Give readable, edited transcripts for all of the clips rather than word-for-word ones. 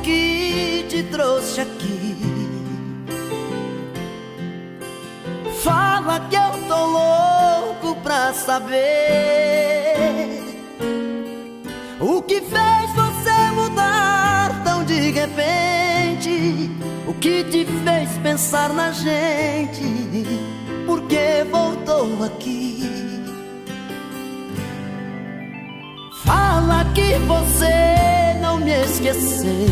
que te trouxe aqui. Fala que eu tô louco pra saber o que fez você mudar tão de repente. O que te fez pensar na gente? Por que voltou aqui? Fala que você não me esqueceu,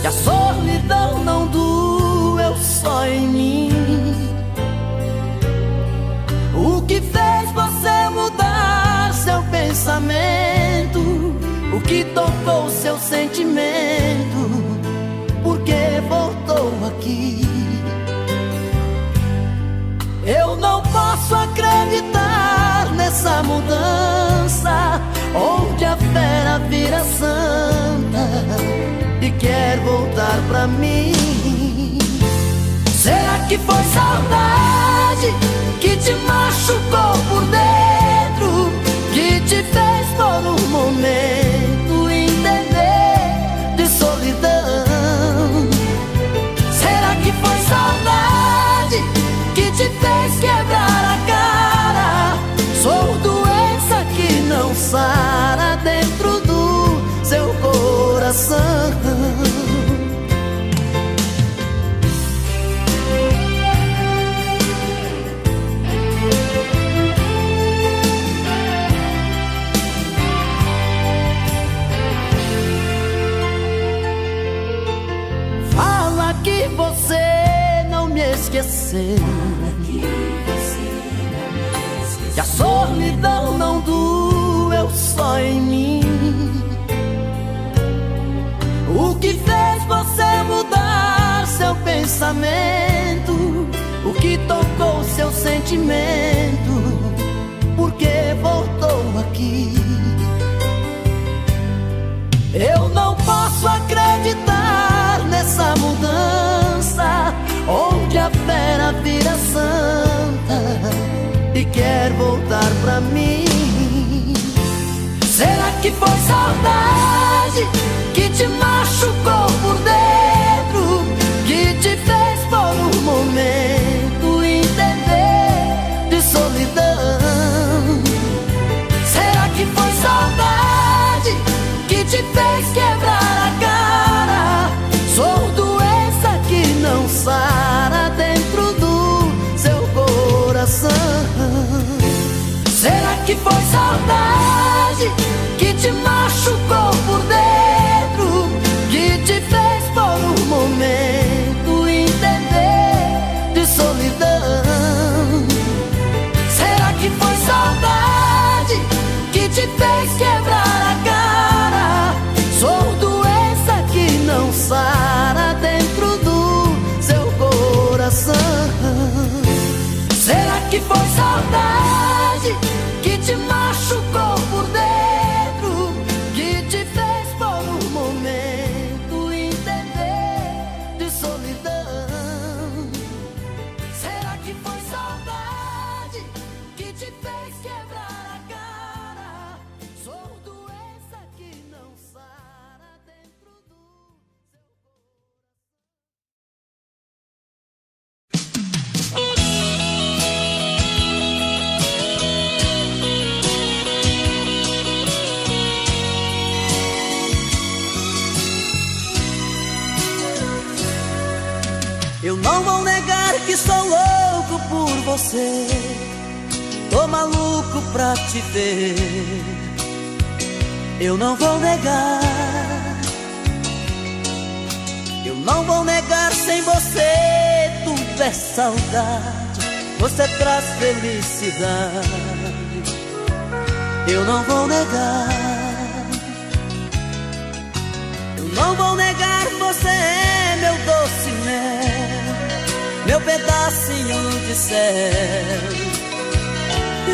que a solidão não doeu só em mim. O que fez você mudar seu pensamento? O que tocou seu sentimento? Por que voltou aqui? Eu não posso acreditar nessa mudança, onde a fera vira santa e quer voltar pra mim. Será que foi saudade que te machucou por dentro, que te fez por um momento entender de solidão? Será que foi saudade que te fez quebrar a cara? Sou doença que não sara dentro do seu coração. Fala que você não me esqueceu, que a solidão não doeu só em mim. O que fez você mudar seu pensamento? O que tocou seu sentimento? Por que voltou aqui? Eu não posso acreditar nessa mudança, onde a fera vira santa e quer voltar pra mim. Será que foi saudade que te machucou por dentro, que te fez por um momento entender de solidão? Será que foi saudade que te fez quebrar a cara? Sou doença que não sara dentro do seu coração. Será que foi saudade que te machucou por dentro, que te fez por um momento entender de solidão? Será que foi saudade que te fez quebrar a cara? Sou doença que não sara dentro do seu coração. Será que foi saudade que te machucou por dentro, que te fez por um momento entender de solidão? Será que foi saudade que te fez quebrar a cara? Sou doença que não sara dentro do seu Eu não vou negar que sou louco por você, tô maluco pra te ver. Eu não vou negar, eu não vou negar, sem você tudo é saudade, você traz felicidade. Eu não vou negar, eu não vou negar, você é meu doce mel, meu pedacinho de céu.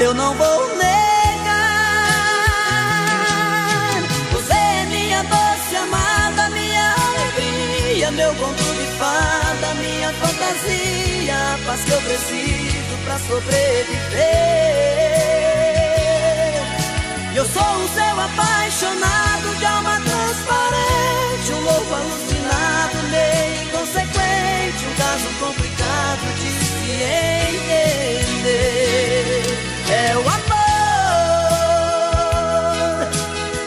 Eu não vou negar, você é minha doce amada, minha alegria, meu conto de fada, minha fantasia, a paz que eu preciso pra sobreviver. Eu sou o seu apaixonado de alma transparente, um louco alucinado, meio inconsequente, um caso complicado de se entender. É o amor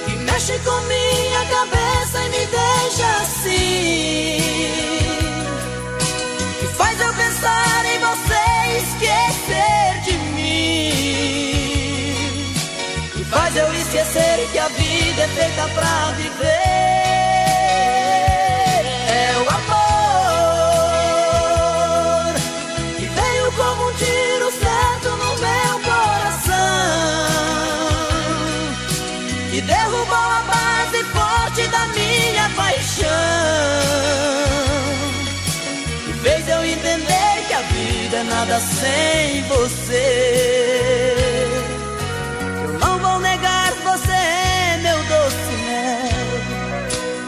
que mexe com minha cabeça e me deixa assim, que faz eu pensar em você e esquecer de mim, que faz eu esquecer que a vida é feita pra viver. É o amor que veio como um tiro certo no meu coração, que derrubou a base forte da minha paixão, que fez eu entender que a vida é nada sem você. Eu não vou negar, você é meu doce mel,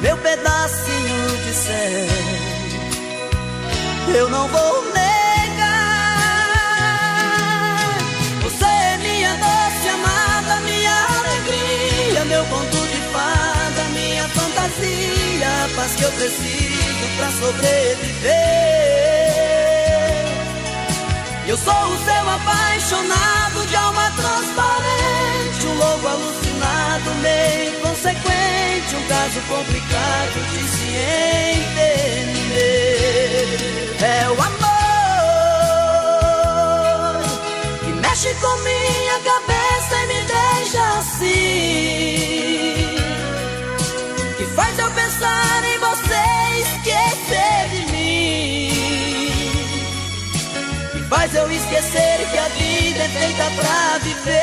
meu pedacinho de céu. Eu não vou negar, você é minha doce amada, minha alegria, meu conto de fada, minha fantasia, a paz que eu preciso pra sobreviver. Eu sou o seu apaixonado de alma transparente, um louco alucinado, meio inconsequente, um caso complicado de se entender. É o amor que mexe com minha cabeça e me deixa assim, que faz eu pensar em você e esquecer de mim, que faz eu esquecer que a vida é feita pra viver.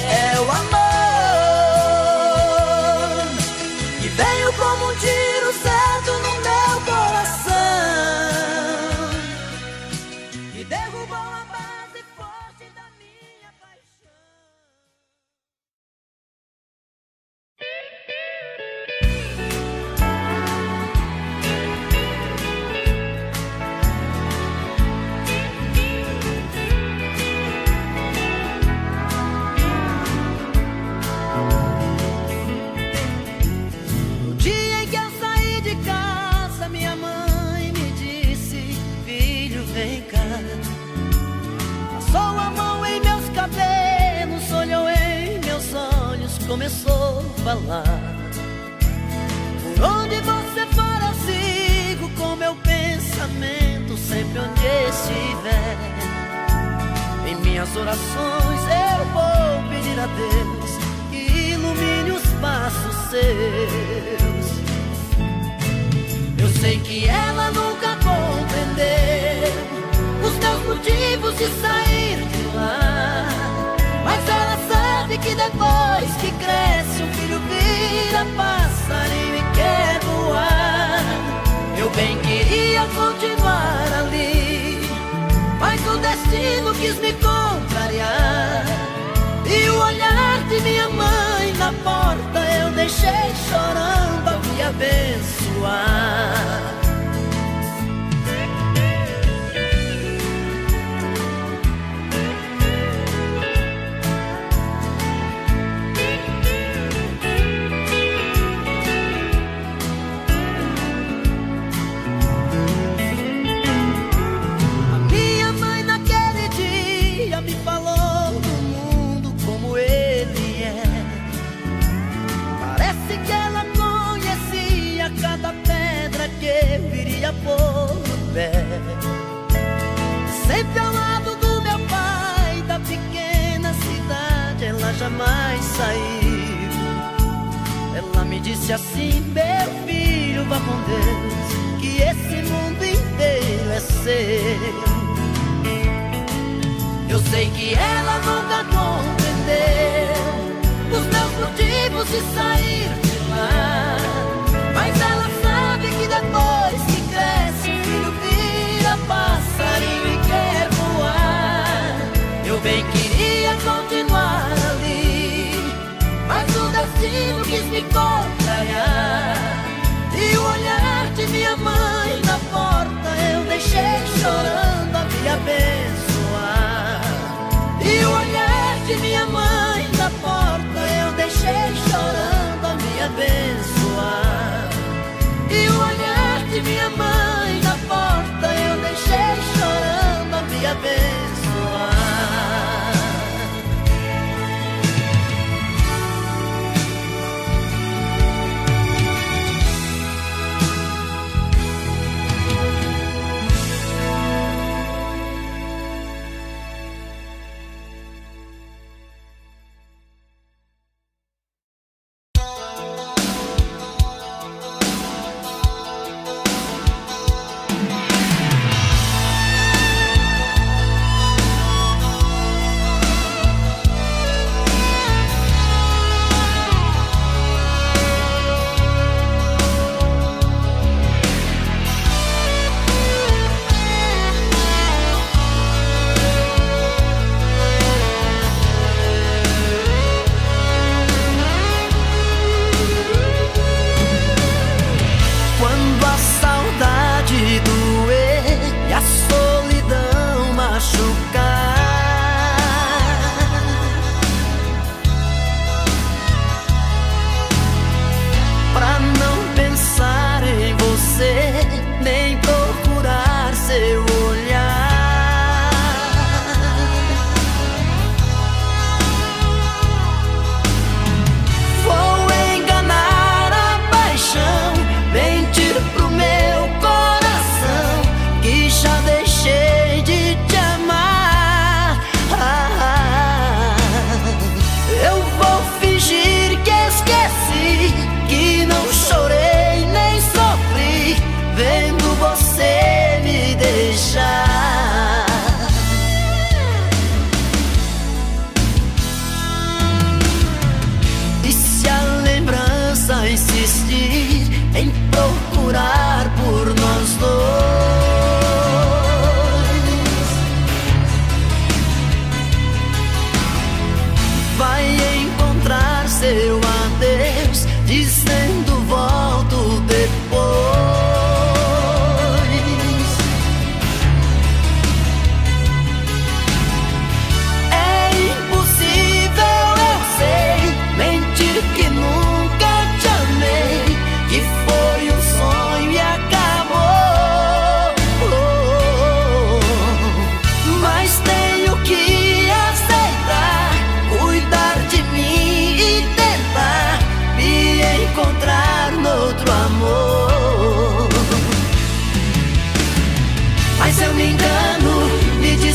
É o amor que veio como um tiro certo no meu coração, que derrubou a base forte da minha paixão. No dia em que eu saí de casa, minha mãe me disse: filho, vem cá. Passou a mão em meus cabelos, olhou em meus olhos, começou a falar: por onde você for eu sigo com meu pensamento, sempre onde estiver. Em minhas orações eu vou pedir a Deus que ilumine os passos seus. Eu sei que ela nunca compreendeu os meus motivos de sair de lá, mas ela sabe que depois que cresce um filho vira passarinho e quer voar. Eu bem queria continuar ali, mas o destino quis me contrariar, e o olhar de minha mãe na porta eu deixei chorando a me abençoar. A minha mãe naquele dia me falou do mundo como ele é. Parece que ela conhecia cada pedra que viria pôr no pé. Sempre ao lado do meu pai, da pequena cidade, ela jamais saiu. Ela me disse assim: meu filho, vá com Deus, que esse mundo inteiro é seu. Eu sei que ela nunca compreendeu os meus motivos de sair de lá, mas ela sabe que depois que cresce um filho vira passarinho e quer voar. Eu bem queria continuar ali, mas o destino quis me contrariar, e o olhar de minha mãe na porta eu deixei chorando a me abençoar. E o olhar de minha mãe na porta eu deixei chorando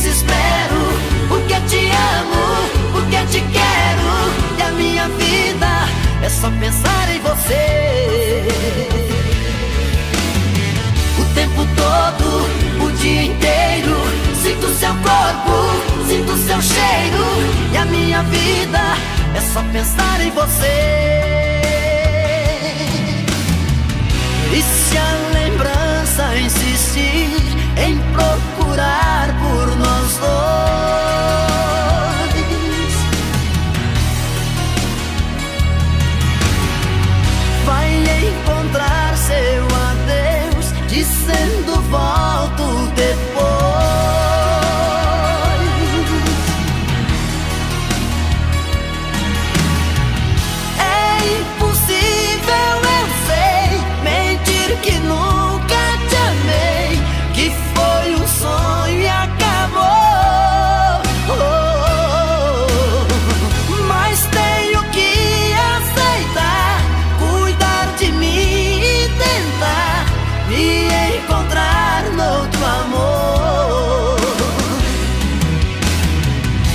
desespero, porque te amo, porque te quero. E a minha vida é só pensar em você. O tempo todo, o dia inteiro, sinto seu corpo, sinto seu cheiro. E a minha vida é só pensar em você. E se a lembrança insistir em procurar por nós dois, vai encontrar seu adeus dizendo volto depois. Que nunca te amei, que foi um sonho e acabou. Mas tenho que aceitar, cuidar de mim e tentar me encontrar noutro amor.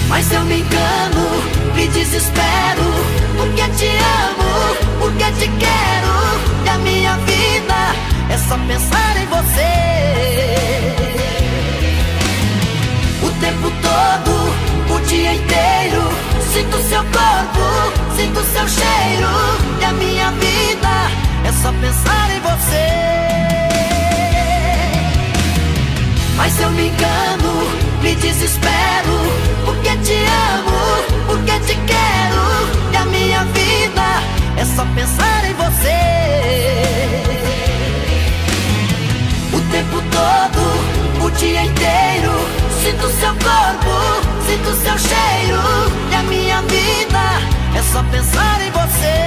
Mas eu me engano, me desespero, porque te amo, porque te quero. E a minha vida é só pensar em você. O tempo todo, o dia inteiro, sinto seu corpo, sinto seu cheiro. E a minha vida é só pensar em você. Mas eu me engano, me desespero, porque te amo, porque te quero. E a minha vida é só pensar em você. O tempo todo, o dia inteiro, sinto seu corpo, sinto seu cheiro. E a minha vida é só pensar em você.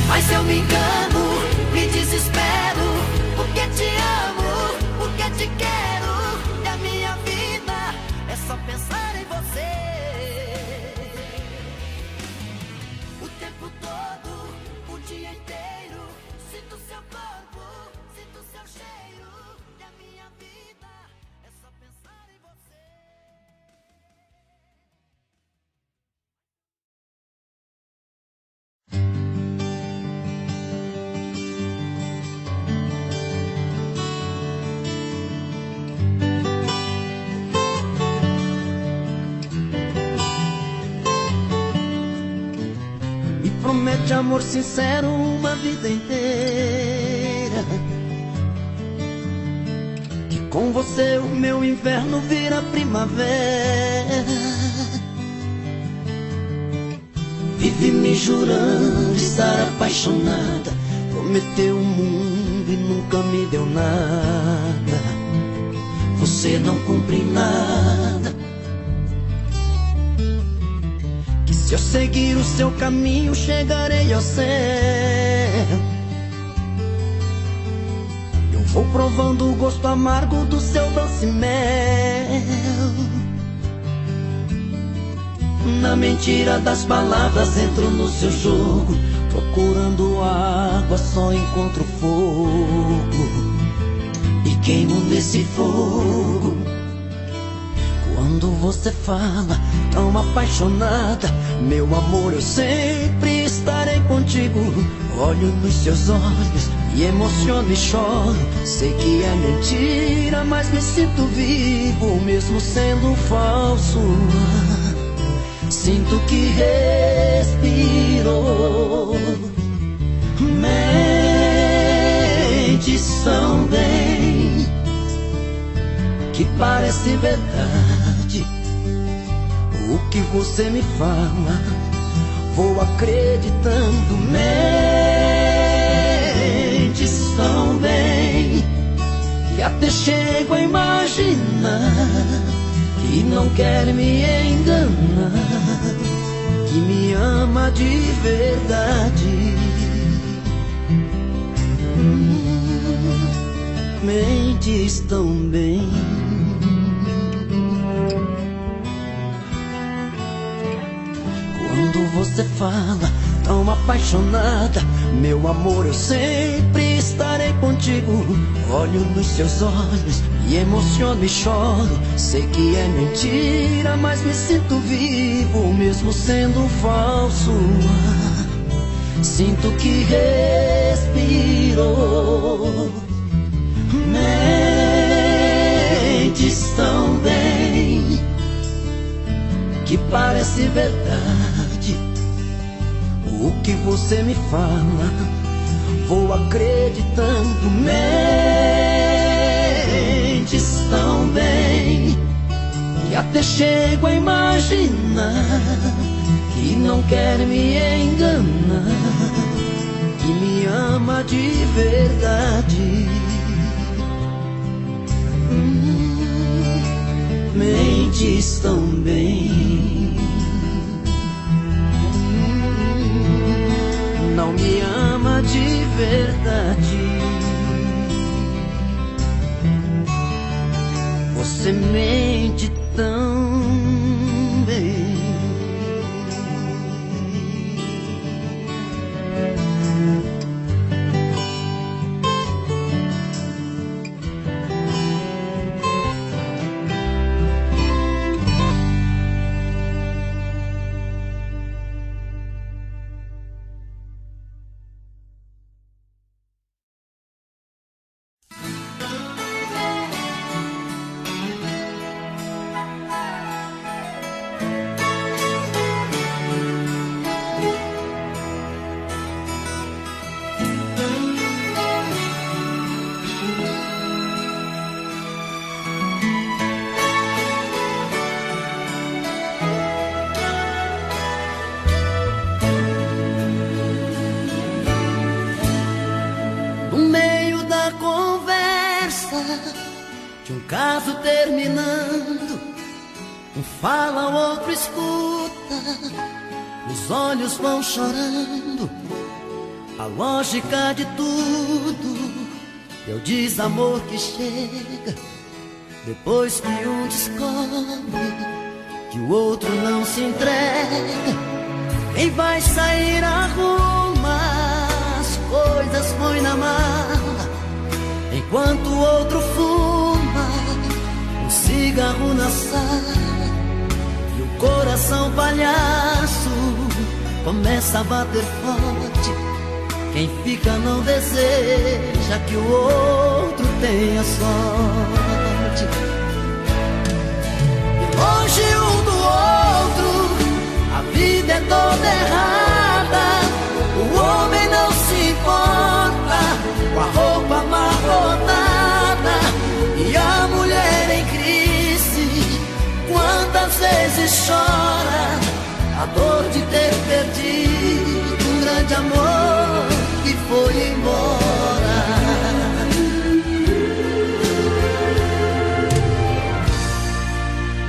Mas eu me engano, me desespero, porque te amo, porque te quero. E a minha vida é só pensar em você. O tempo todo, o dia inteiro, sinto seu corpo, sinto seu cheiro. E a minha vida é só pensar em você. Promete amor sincero uma vida inteira, que com você o meu inverno vira primavera. Vive me jurando estar apaixonada, prometeu o mundo e nunca me deu nada. Você não cumpre nada. Se eu seguir o seu caminho, chegarei ao céu. Eu vou provando o gosto amargo do seu doce mel. Na mentira das palavras entro no seu jogo, procurando água só encontro fogo, e queimo nesse fogo. Quando você fala tão apaixonada, meu amor, eu sempre estarei contigo. Olho nos seus olhos e emociono e choro. Sei que é mentira, mas me sinto vivo, mesmo sendo falso. Sinto que respiro. Mentes tão bem, que parece verdade. O que você me fala, vou acreditando. Mentes tão bem, que até chego a imaginar que não quer me enganar, que me ama de verdade. Mentes tão bem. Quando você fala tão apaixonada, meu amor, eu sempre estarei contigo. Olho nos seus olhos, me emociono e choro. Sei que é mentira, mas me sinto vivo, mesmo sendo falso. Sinto que respiro. Mentes tão bem que parece verdade. O que você me fala, vou acreditando. Mentes tão bem que até chego a imaginar que não quer me enganar, que me ama de verdade. Mentes tão bem, não me ama de verdade. Você mente tão bem. De um caso terminando, um fala, o outro escuta, os olhos vão chorando. A lógica de tudo é o desamor que chega depois que um descobre que o outro não se entrega. Quem vai sair arruma as coisas, põe na mala, enquanto o outro fuma um cigarro na sala. E o coração palhaço começa a bater forte. Quem fica não deseja que o outro tenha sorte. E longe um do outro, a vida é toda errada. O homem não se importa com a roupa amarrotada e a mulher em crise. Quantas vezes chora a dor de ter perdido um grande amor que foi embora.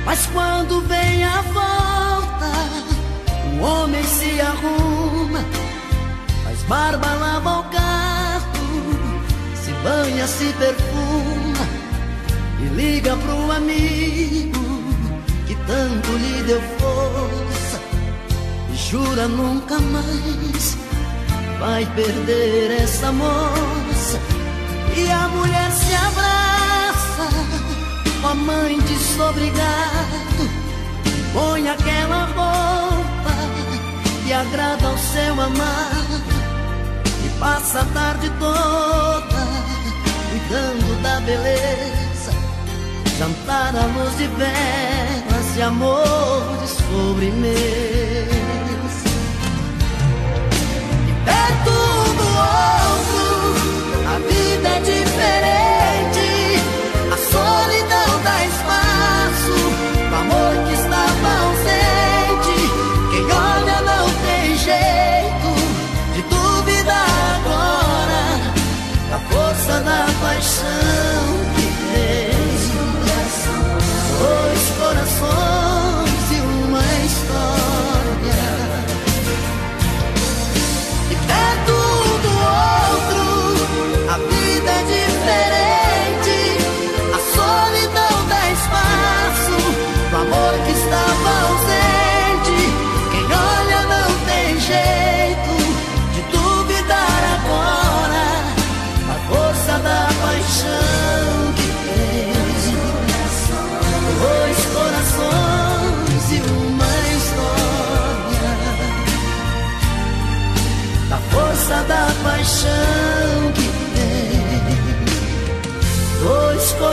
Mas quando vem a volta, o homem se arruma, faz barba, lava o carro, se banha, se perfuma e liga pro amigo que tanto lhe deu força e jura nunca mais vai perder essa moça. E a mulher se abraça com a mãe desobrigado, põe aquela roupa que agrada ao seu amado e passa a tarde toda cuidando da beleza, jantar à luz de velas e amor de sobremesa. Perto um do outro, a vida é diferente. A solidão dá espaço pro amor que estava ausente. Quem olha não tem jeito de duvidar agora da força da paixão que tem. Dois corações e uma história.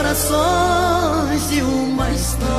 corações de uma história.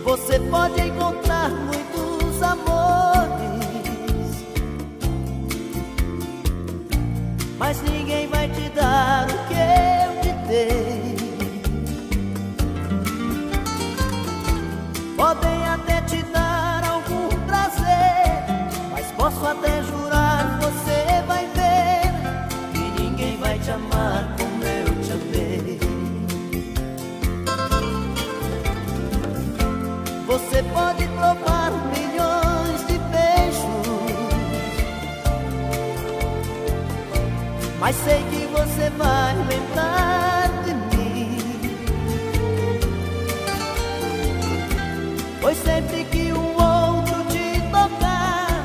Você pode encontrar muitos amores, mas ninguém vai te dar o que eu te dei. Podem até te dar algum prazer, mas posso até jurar, você vai ver que ninguém vai te amar como eu te amei. Você pode provar milhões de beijos, mas sei que você vai lembrar de mim, pois sempre que um outro te tocar,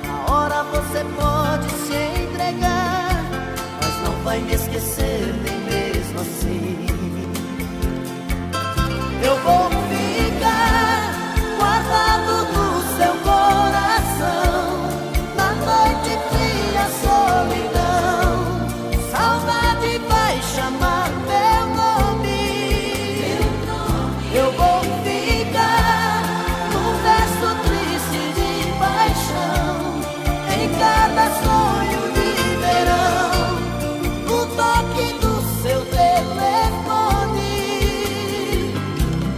na hora você pode se entregar, mas não vai me esquecer nem mesmo assim. Eu vou ficar guardado no seu coração, na noite fria, solidão. Saudade vai chamar meu nome. Eu vou ficar num verso triste de paixão, em cada sonho de verão, no toque do seu telefone.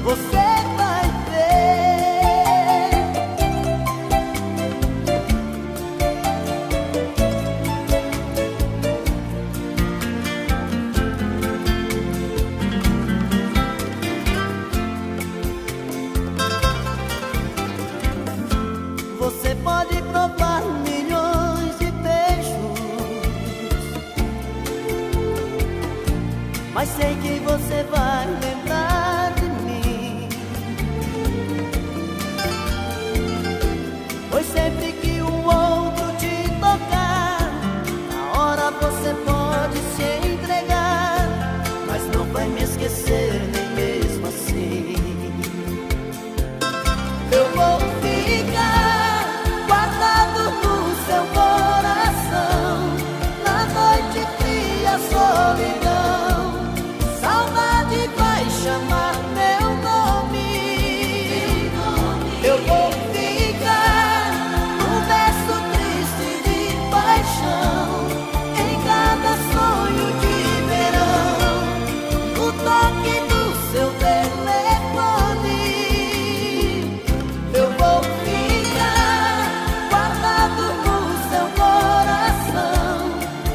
Você vai ver. Você pode provar milhões de beijos, mas sei que você vai lembrar de mim, pois sempre que um outro te tocar, na hora você pode se entregar, mas não vai me esquecer nem mesmo assim. Eu vou ficar guardado no seu coração, na noite fria, solidão. Saudade vai chamar meu nome. Eu vou ficar num verso triste de paixão, em cada sonho de verão, no toque do seu telefone. Eu vou ficar guardado no seu coração,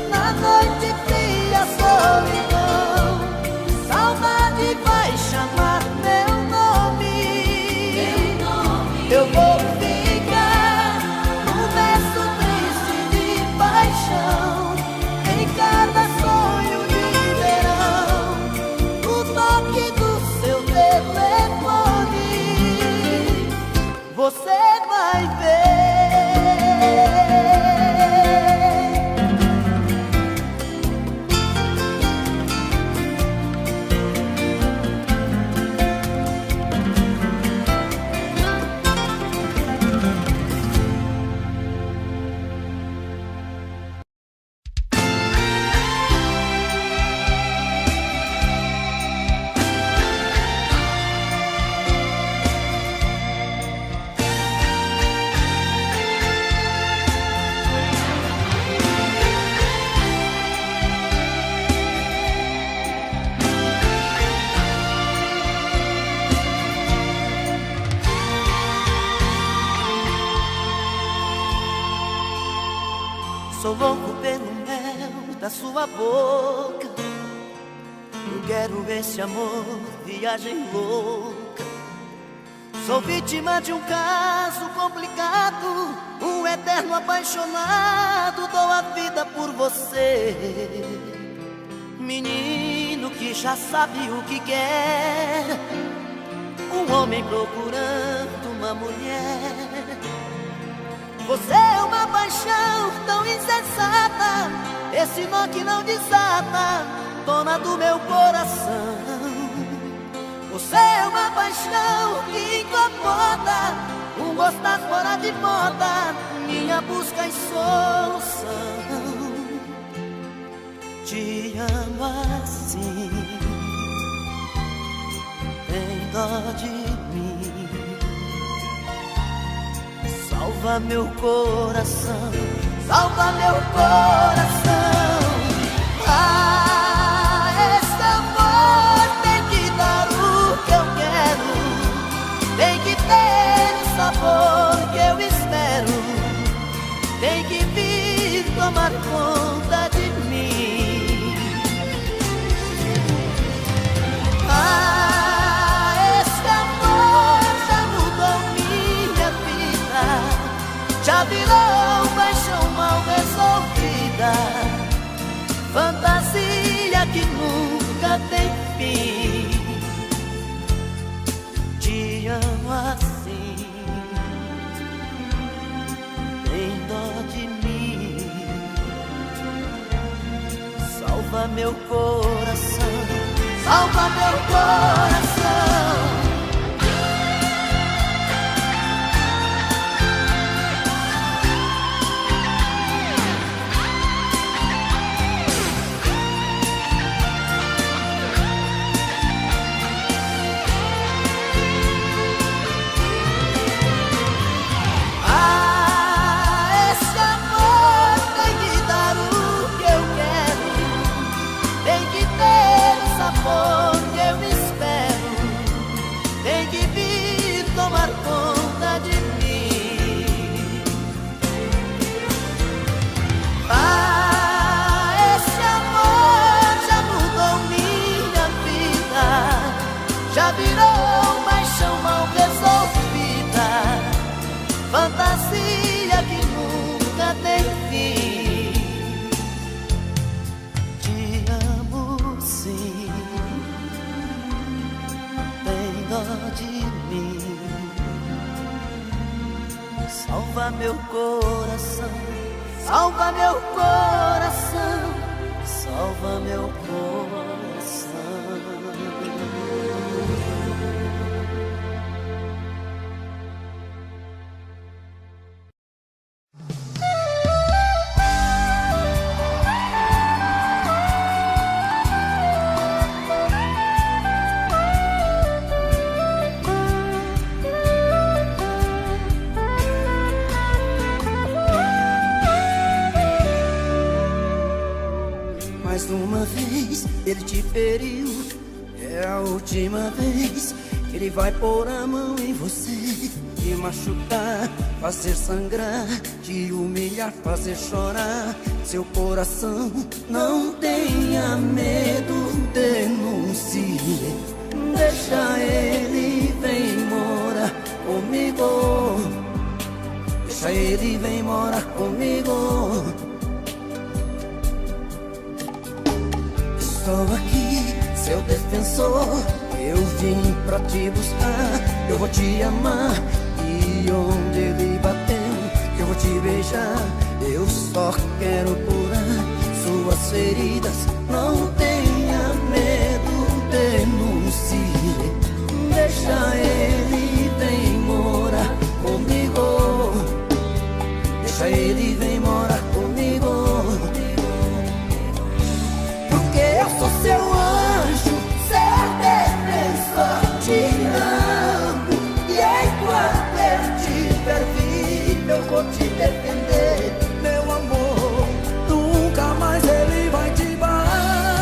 na noite fria, solidão. Saudade vai chamar meu nome. Eu vou ficar num verso triste de paixão, em cada sonho de verão, no toque do seu telefone. Você vai ver. Sou louco pelo mel da sua boca. Eu quero esse amor, viagem louca. Sou vítima de um caso complicado, um eterno apaixonado, dou a vida por você. Menino que já sabe o que quer, um homem procurando uma mulher. Você é uma paixão tão insensata, esse nó que não desata, dona do meu coração. Você é uma paixão que incomoda, um gostar fora de moda, minha busca e solução. Te amo assim, tem dó de mim, salva meu coração, salva meu coração. Ah, esse amor tem que dar o que eu quero, tem que ter o sabor que eu espero, tem que vir tomar conta de mim. Ah, esse amor já mudou minha vida, já virou paixão mal resolvida, fantasia que nunca tem fim. Te amo assim, tem dó de mim, salva meu coração, salva meu coração. Já virou paixão mal resolvida, fantasia que nunca tem fim. Te amo sim, tem dó de mim, salva meu coração, salva meu coração, salva meu coração. Mais uma vez ele te feriu, é a última vez que ele vai pôr a mão em você, te machucar, fazer sangrar, te humilhar, fazer chorar seu coração. Não tenha medo, denuncie, deixa ele, vem morar comigo, deixa ele, vem morar comigo. Estou aqui, seu defensor, eu vim pra te buscar, eu vou te amar, e onde ele bateu, eu vou te beijar, eu só quero curar suas feridas. Não tenha medo, denuncie, deixa ele, vem morar comigo, deixa ele, vem morar comigo. Eu sou seu anjo, seu defensor, te amo, e enquanto eu estiver vivo eu vou te defender, meu amor. Nunca mais ele vai te barrar.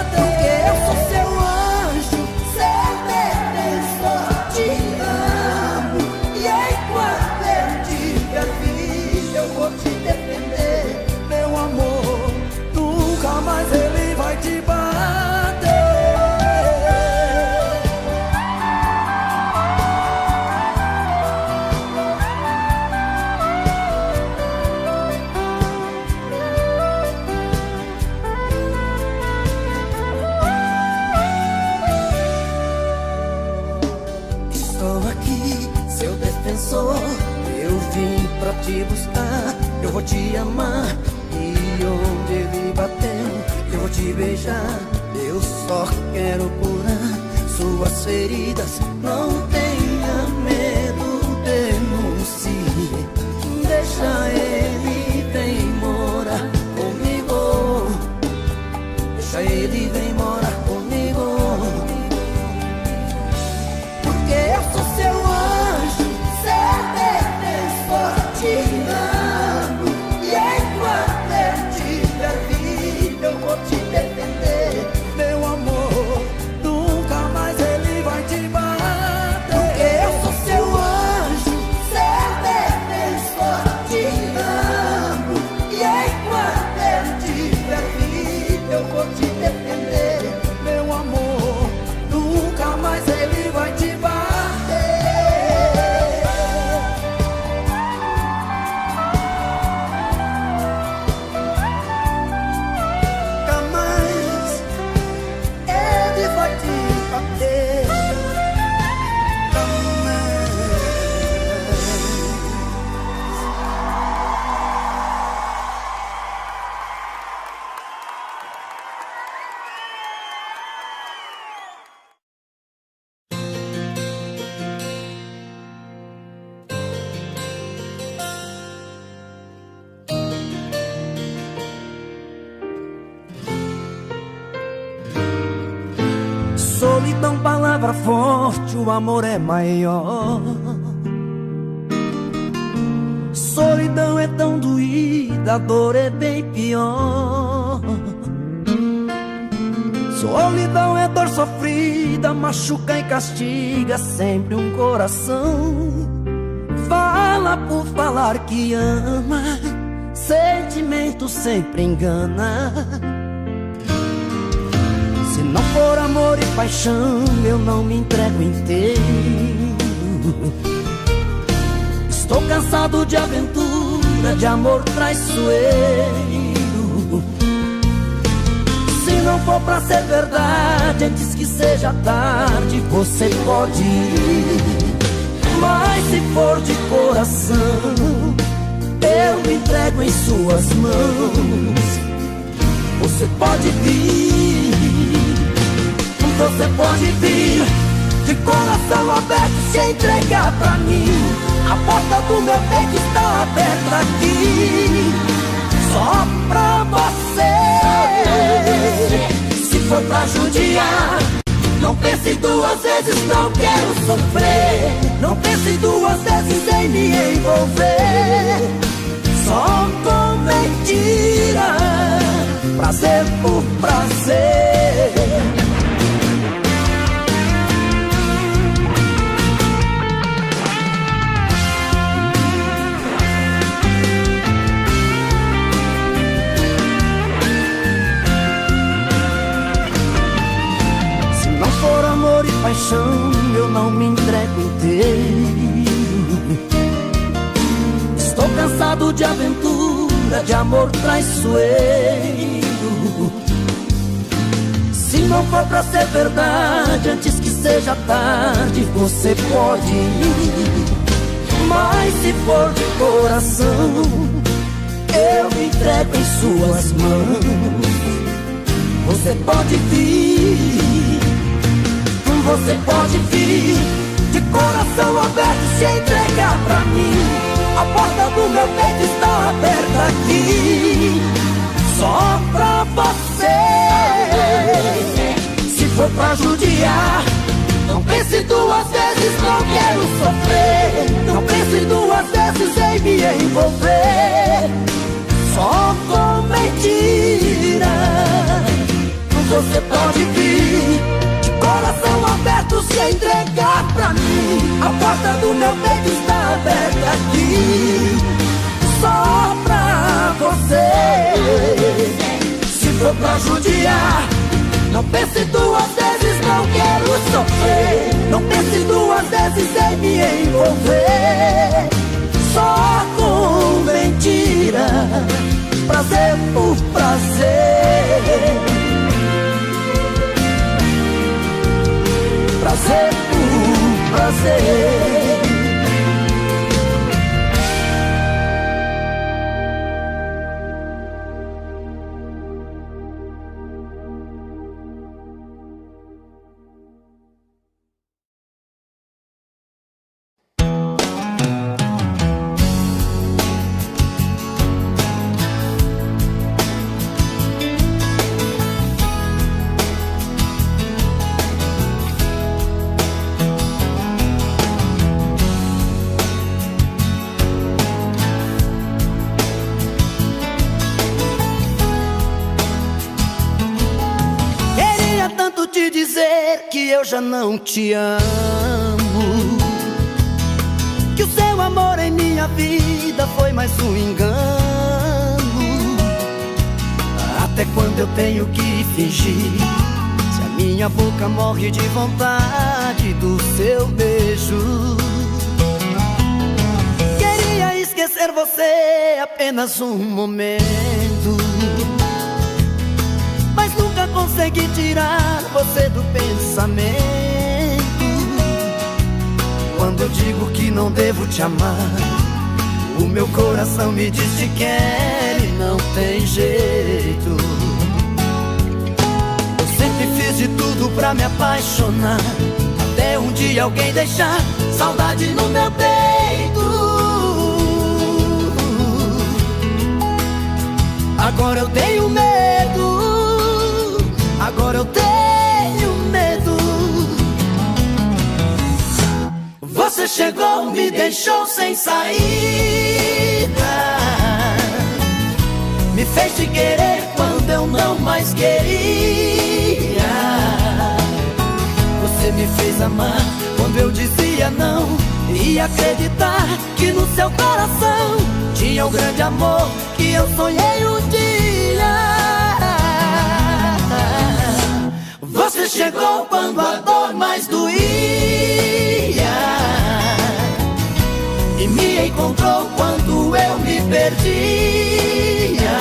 pra te buscar, eu vou te amar. E onde ele bateu, eu vou te beijar. Eu só quero curar suas feridas. Não tenha medo, denuncie. Deixa ele vem morar comigo. Deixa ele vem morar comigo. Porque eu sou seu anjo, seu defensor, te amo. E enquanto eu tiver vida, eu vou te defender. Meu amor, nunca mais ele vai te bater. Porque eu sou seu anjo, seu defensor, te amo. E enquanto eu tiver vida, eu vou te defender. Meu amor, nunca mais ele vai te bater. Nunca mais ele vai te bater. Nunca mais. Solidão, palavra forte, o amor é maior. Solidão é tão doída, a dor é bem pior. Solidão é dor sofrida, machuca e castiga sempre um coração. Fala por falar que ama, sentimento sempre engana. Se não for amor e paixão, eu não me entrego inteiro. Estou cansado de aventura, de amor traiçoeiro. Se não for pra ser verdade, antes que seja tarde, você pode ir. Mas se for de coração, eu me entrego em suas mãos. Você pode vir. Você pode vir, de coração aberto, se entregar pra mim. A porta do meu peito está aberta aqui, só pra você. Se for pra judiar, não pense duas vezes, não quero sofrer. Não pense duas vezes em me envolver, só com mentira, prazer por prazer. Paixão, eu não me entrego inteiro. Estou cansado de aventura, de amor traiçoeiro. Se não for pra ser verdade, antes que seja tarde, você pode ir. Mas se for de coração, eu me entrego em suas mãos. Você pode vir. Você pode vir, de coração aberto, se entregar pra mim. A porta do meu peito está aberta aqui, só pra você. Se for pra judiar, não pense duas vezes, não quero sofrer. Não pense duas vezes em me envolver, só com mentira. Você pode vir, coração aberto, se entregar pra mim. A porta do meu peito está aberta aqui, só pra você. Se for pra judiar, não pense duas vezes, não quero sofrer. Não pense duas vezes em me envolver, só com mentira, prazer por prazer. Prazer por prazer. adianto te dizer que eu já não te amo, que o seu amor em minha vida foi mais um engano. Até quando eu tenho que fingir, se a minha boca morre de vontade do seu beijo? Queria esquecer você apenas um momento, mas nunca consegui tirar você do pensamento. Quando eu digo que não devo te amar, o meu coração me diz que quer e não tem jeito. Eu sempre fiz de tudo pra me apaixonar, até um dia alguém deixar saudade no meu peito. Agora eu tenho medo, agora eu tenho medo. Você chegou, me deixou sem saída, me fez te querer quando eu não mais queria. Você me fez amar quando eu dizia não, e acreditar que no seu coração tinha o grande amor que eu sonhei um dia. Você chegou quando a dor mais doía e me encontrou quando eu me perdia.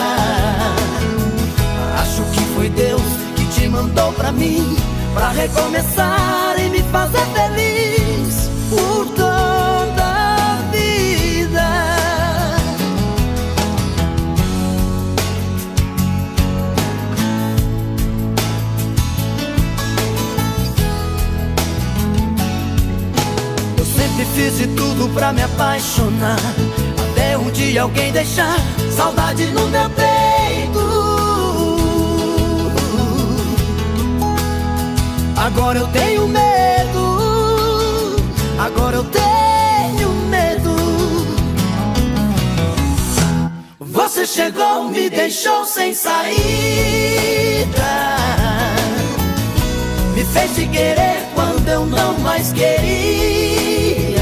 Acho que foi Deus que te mandou pra mim, pra recomeçar e me fazer feliz por toda a vida. Eu sempre fiz de tudo pra me apaixonar, até um dia alguém deixar saudade no meu peito. Agora eu tenho medo, agora eu tenho medo. Você chegou, me deixou sem saída, me fez te querer quando eu não mais queria.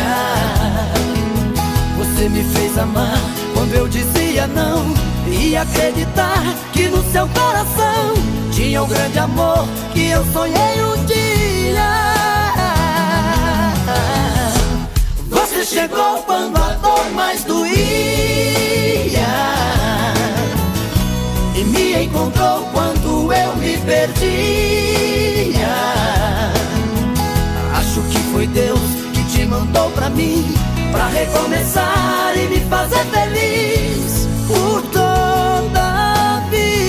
Você me fez amar quando eu dizia não, e acreditar que no seu coração tinha o grande amor que eu sonhei um dia. Você chegou quando a dor mais doía e me encontrou quando eu me perdia. Acho que foi Deus que te mandou pra mim, pra recomeçar e me fazer feliz por toda a vida.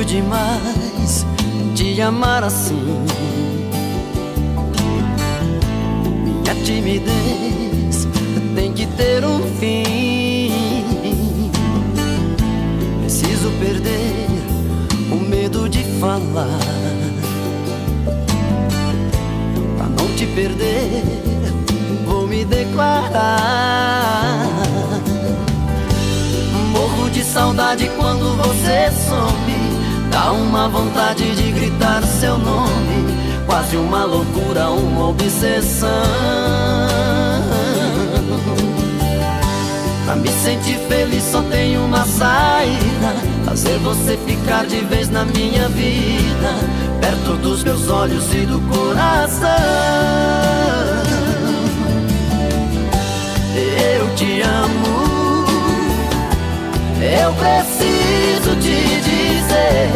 Demais te amar assim, minha timidez tem que ter um fim. Preciso perder o medo de falar, pra não te perder vou me declarar. Morro de saudade quando você some, dá uma vontade de gritar seu nome, quase uma loucura, uma obsessão. Pra me sentir feliz só tem uma saída, fazer você ficar de vez na minha vida, perto dos meus olhos e do coração. Eu te amo, eu preciso te dizer,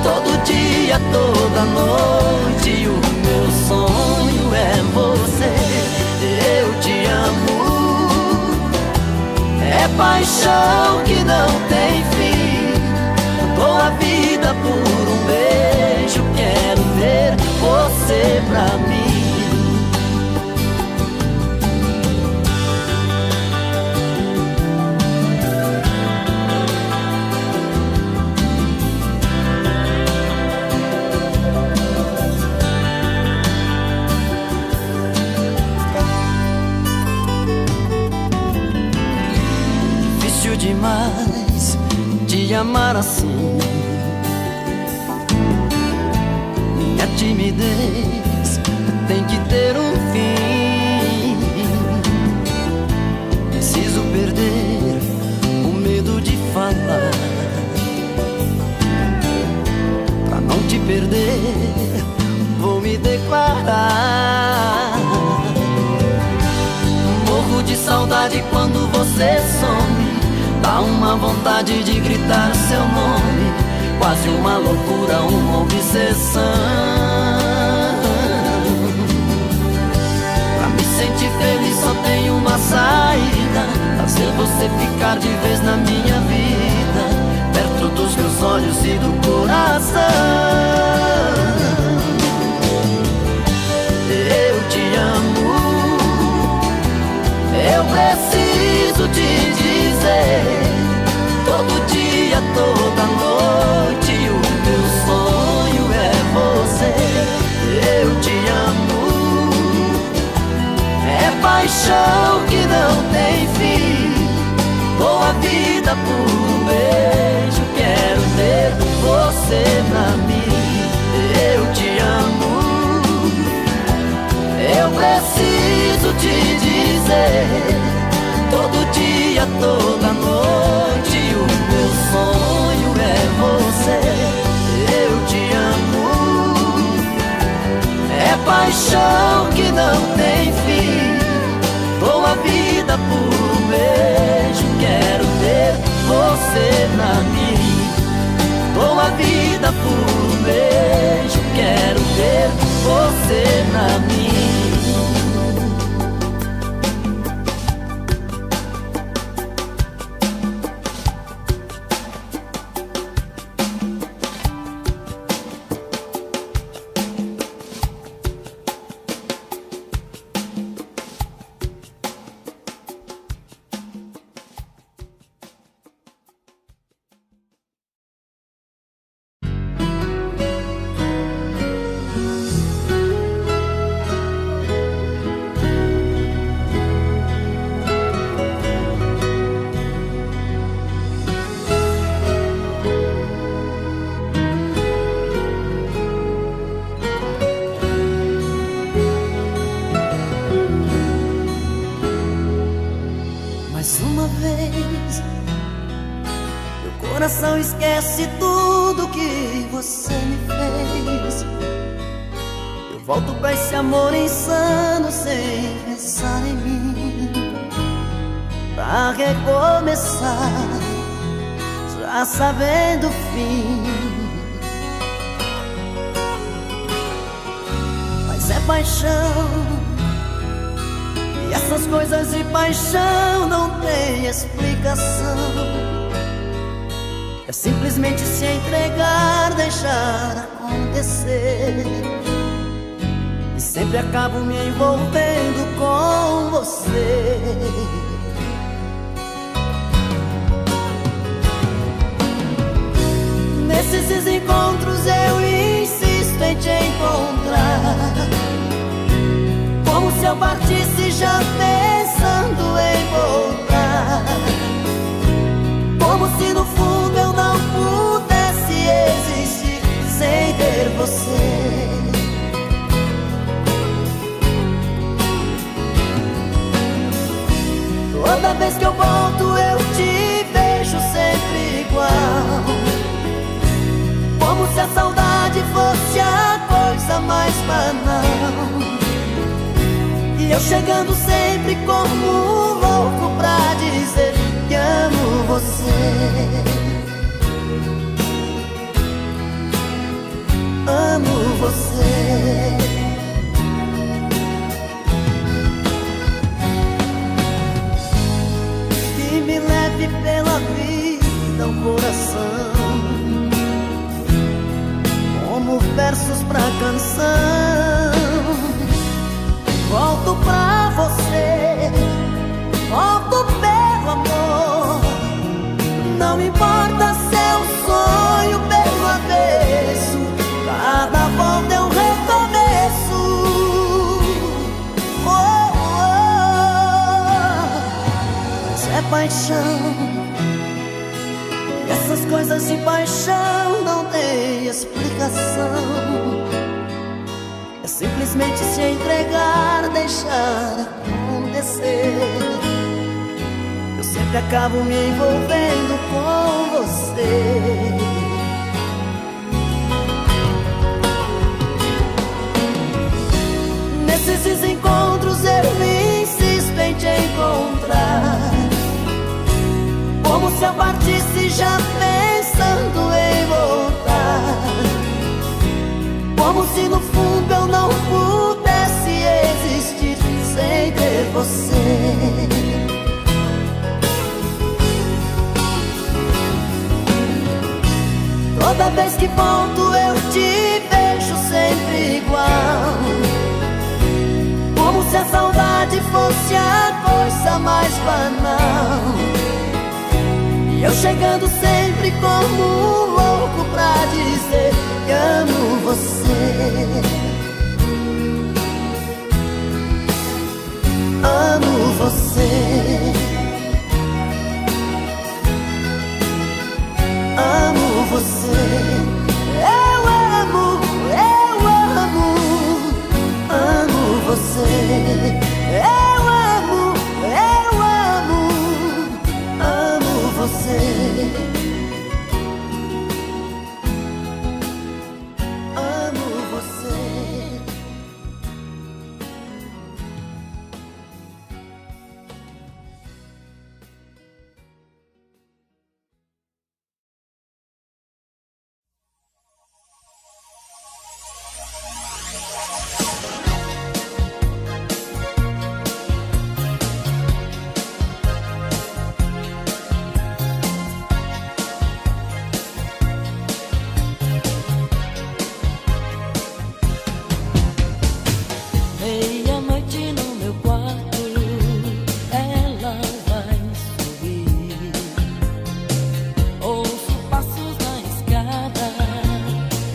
todo dia, toda noite, o paixão que não tem fim. Dou a vida por um beijo, quero ter você pra mim. Demais de amar assim. Minha timidez tem que ter um fim. Preciso perder o medo de falar. Pra não te perder, vou me declarar. Morro de saudade quando você some. Dá uma vontade de gritar seu nome, quase uma loucura, uma obsessão. Pra me sentir feliz só tem uma saída: fazer você ficar de vez na minha vida, perto dos meus olhos e do coração. Eu te amo, eu preciso te dizer. Todo dia, toda noite, o meu sonho é você. Eu te amo, é paixão que não tem fim. Dou a vida por um beijo, quero ter você pra mim. Eu te amo, eu preciso te dizer. Todo dia, toda noite, o meu sonho é você. Eu te amo, é paixão que não tem fim. Dou a vida por um beijo, quero ter você pra mim. Dou a vida por um beijo, quero ter você pra mim. Coração esquece tudo que você me fez. Eu volto pra esse amor insano sem pensar em mim, pra recomeçar, já sabendo o fim. Mas é paixão, e essas coisas de paixão não tem explicação. É simplesmente se entregar, deixar acontecer. E sempre acabo me envolvendo com você. Nesses desencontros eu insisto em te encontrar, como se eu partisse já pensando em voltar, como se no fundo eu não pudesse existir sem ter você. Toda vez que eu volto eu te vejo sempre igual, como se a saudade fosse a coisa mais banal. E eu chegando sempre como um louco pra dizer que amo você. Amo você. Que me leva canção. Volto pra você, volto pelo amor. Não importa se é um sonho pelo avesso, cada volta é um recomeço. Mas é paixão, essas coisas de paixão não tem explicação. É simplesmente se entregar, deixar acontecer. Eu sempre acabo me envolvendo com você. Nesses desencontros eu insisto em te encontrar, como se eu partisse já pensando em voltar, como se no fundo eu não pudesse existir sem ter você. Toda vez que volto eu te vejo sempre igual, como se a saudade fosse a coisa mais banal. E eu chegando sempre como um louco pra dizer que amo você. Amo você. Amo você. Eu amo você. Eu amo você. Amo você. Meia-noite no meu quarto, ela vai subir. Ouço passos na escada,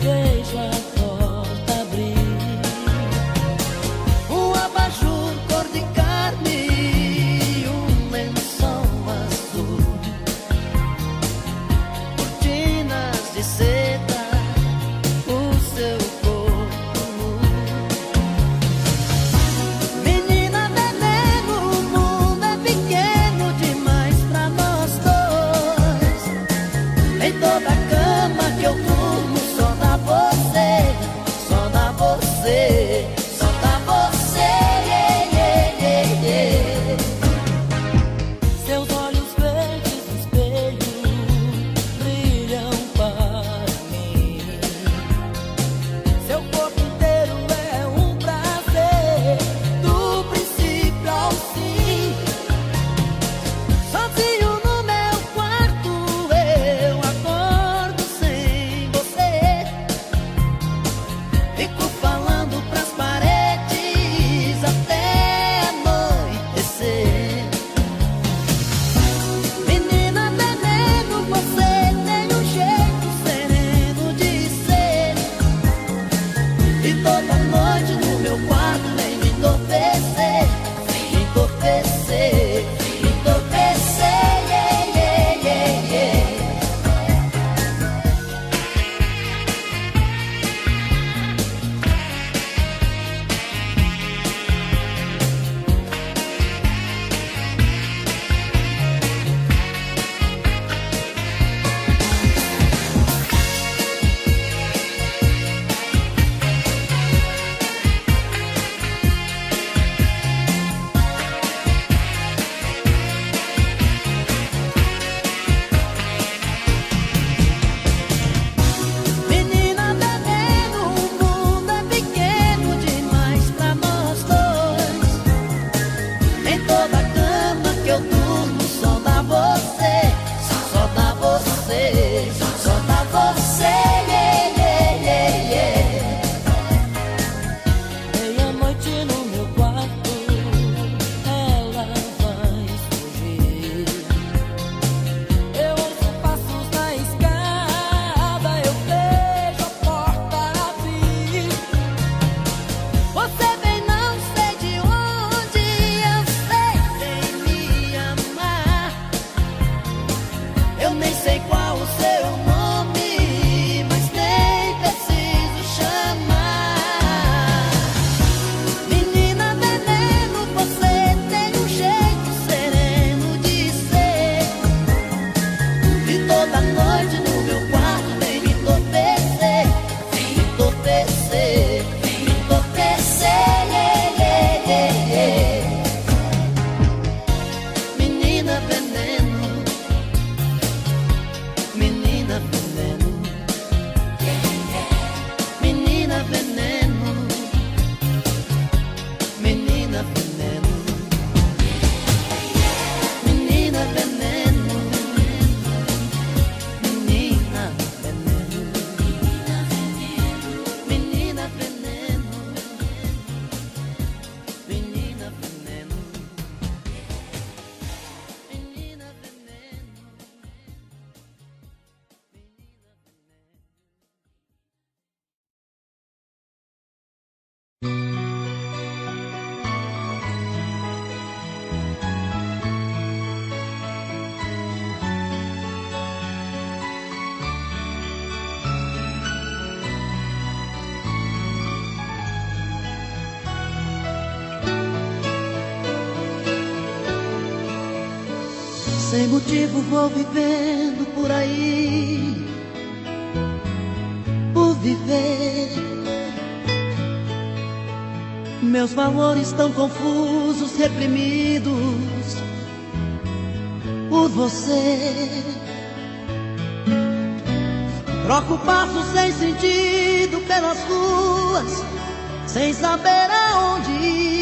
vejo a porta abrir. Um abajur cor de carne, um lençol azul, cortinas de seda, o seu corpo nu. Menina veneno, o mundo é pequeno demais pra nós dois. Em toda a cama que eu durmo só dá você, só dá você, só dá você. Seus olhos verdes no espelho brilham para mim. Seu corpo inteiro é um prazer, do princípio ao fim. Sozinho no meu quarto eu acordo sem você. Fico falando pras paredes até anoitecer. Menina veneno, você tem um jeito sereno de ser. E toda noite no meu quarto vem me entorpecer, me entorpecer, me entorpecer. sem motivo vou vivendo por aí, por viver. Meus valores tão confusos, reprimidos por você. Troco passos sem sentido pelas ruas, sem saber aonde ir.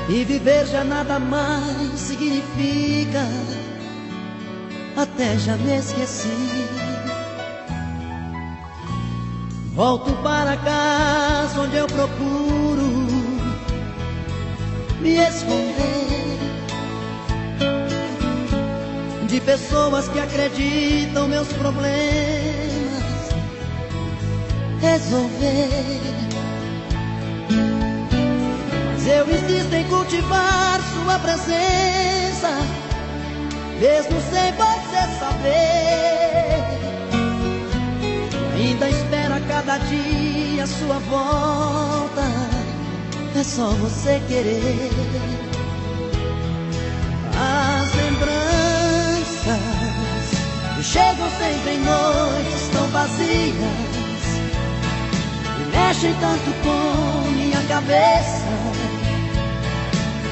E viver já nada mais significa, até já me esqueci. Volto para casa onde eu procuro me esconder de pessoas que acreditam meus problemas resolver. Mas eu insisto em cultivar sua presença, mesmo sem você saber. Ainda espera cada dia a sua volta, é só você querer. As lembranças que chegam sempre em noites tão vazias e mexem tanto com minha cabeça.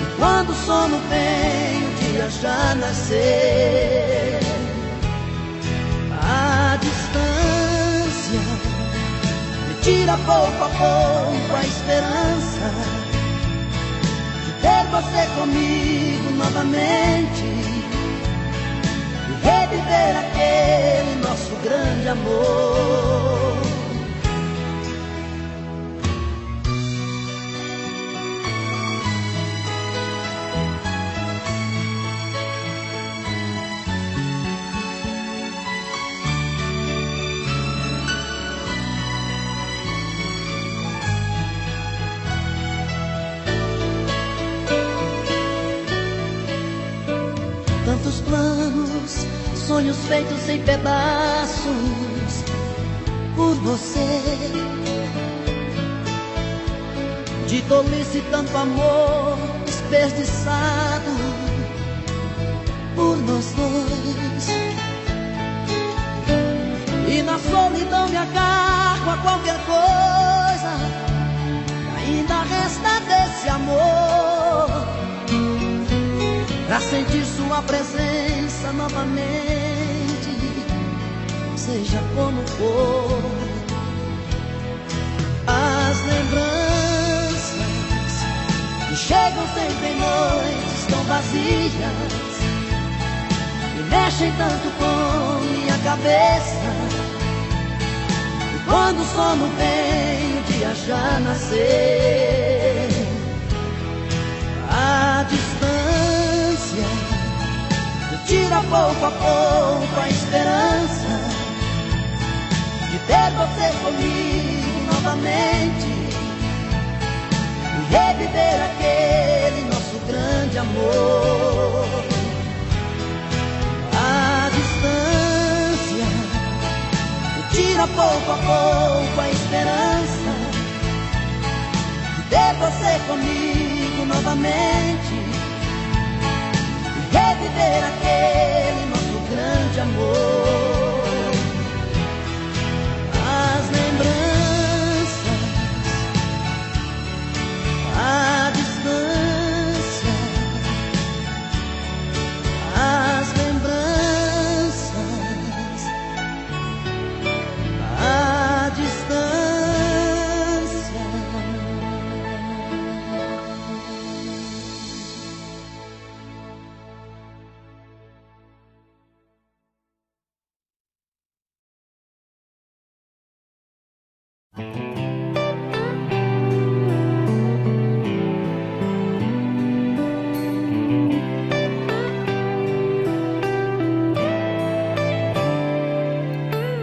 E quando o sono vem, o dia já nasceu. A distância me tira pouco a pouco a esperança de ter você comigo novamente e reviver aquele nosso grande amor. Tantos planos, sonhos feitos em pedaços por você. De tolice tanto amor desperdiçado por nós dois. E na solidão me agarro a qualquer coisa que ainda resta desse amor, pra sentir sua presença novamente, seja como for. As lembranças que chegam sempre em noites tão vazias e mexem tanto com minha cabeça. E quando o sono vem, o dia já nasceu. A distância me tira pouco a pouco a esperança de ter você comigo novamente e reviver aquele nosso grande amor. A distância me tira pouco a pouco a esperança de ter você comigo novamente e reviver aquele nosso grande amor. As lembranças, a distância, as lembranças, a distância.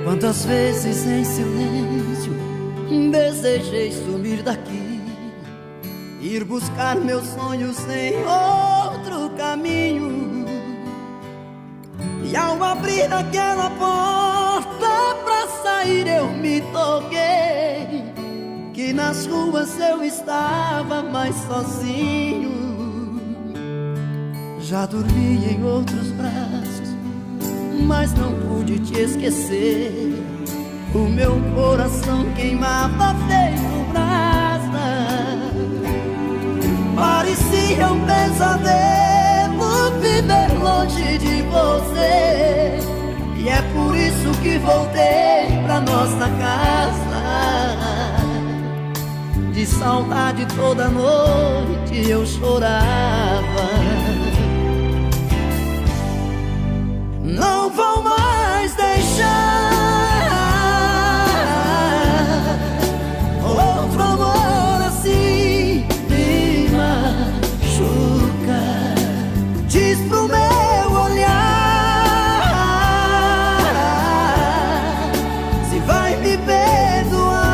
Quantas vezes em silêncio desejei sumir daqui, ir buscar meus sonhos em outro caminho. E ao abrir aquela porta pra sair eu me toquei que nas ruas eu estava mais sozinho. Já dormi em outros braços, mas não pude te esquecer. O meu coração queimava feito brasa. Parecia um pesadelo viver longe de você. E é por isso que voltei pra nossa casa. De saudade toda noite eu chorava. Não vou mais deixar outro amor assim me machuca. Diz pro meu olhar se vai me perdoar.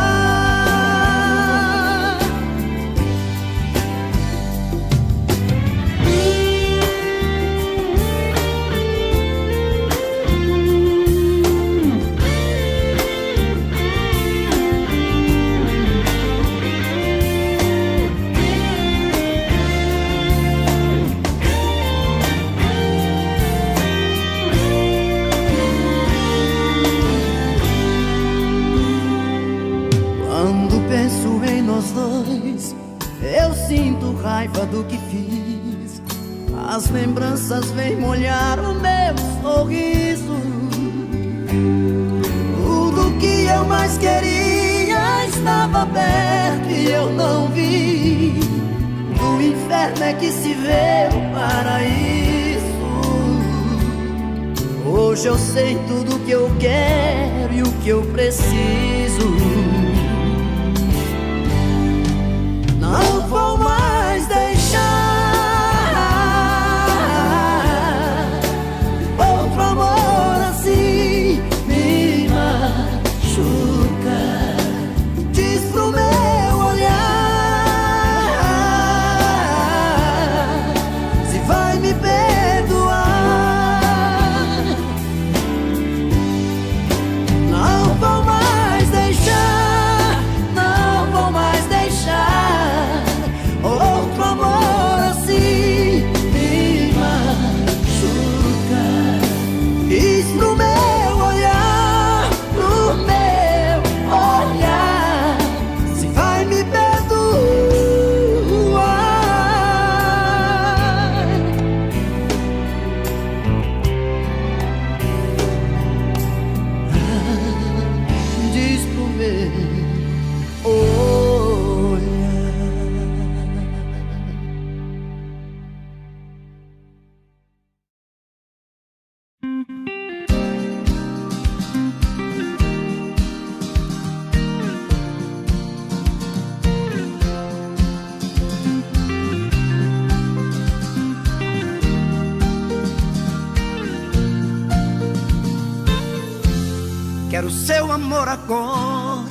Quando penso em nós dois, eu sinto raiva do que fiz. As lembranças vêm molhar o meu sorriso. Tudo que eu mais queria estava perto e eu não vi. Do inferno é que se vê o paraíso. Hoje eu sei tudo o que eu quero e o que eu preciso. Não vou mais deixar outro amor assim me machuca. Diz pro meu olhar se vai me perdoar. Não vou mais deixar, não vou mais deixar outro amor assim me machuca. Diz pro meu olhar, pro meu olhar se vai me perdoar. Diz pro meu olhar. Quero seu amor agora,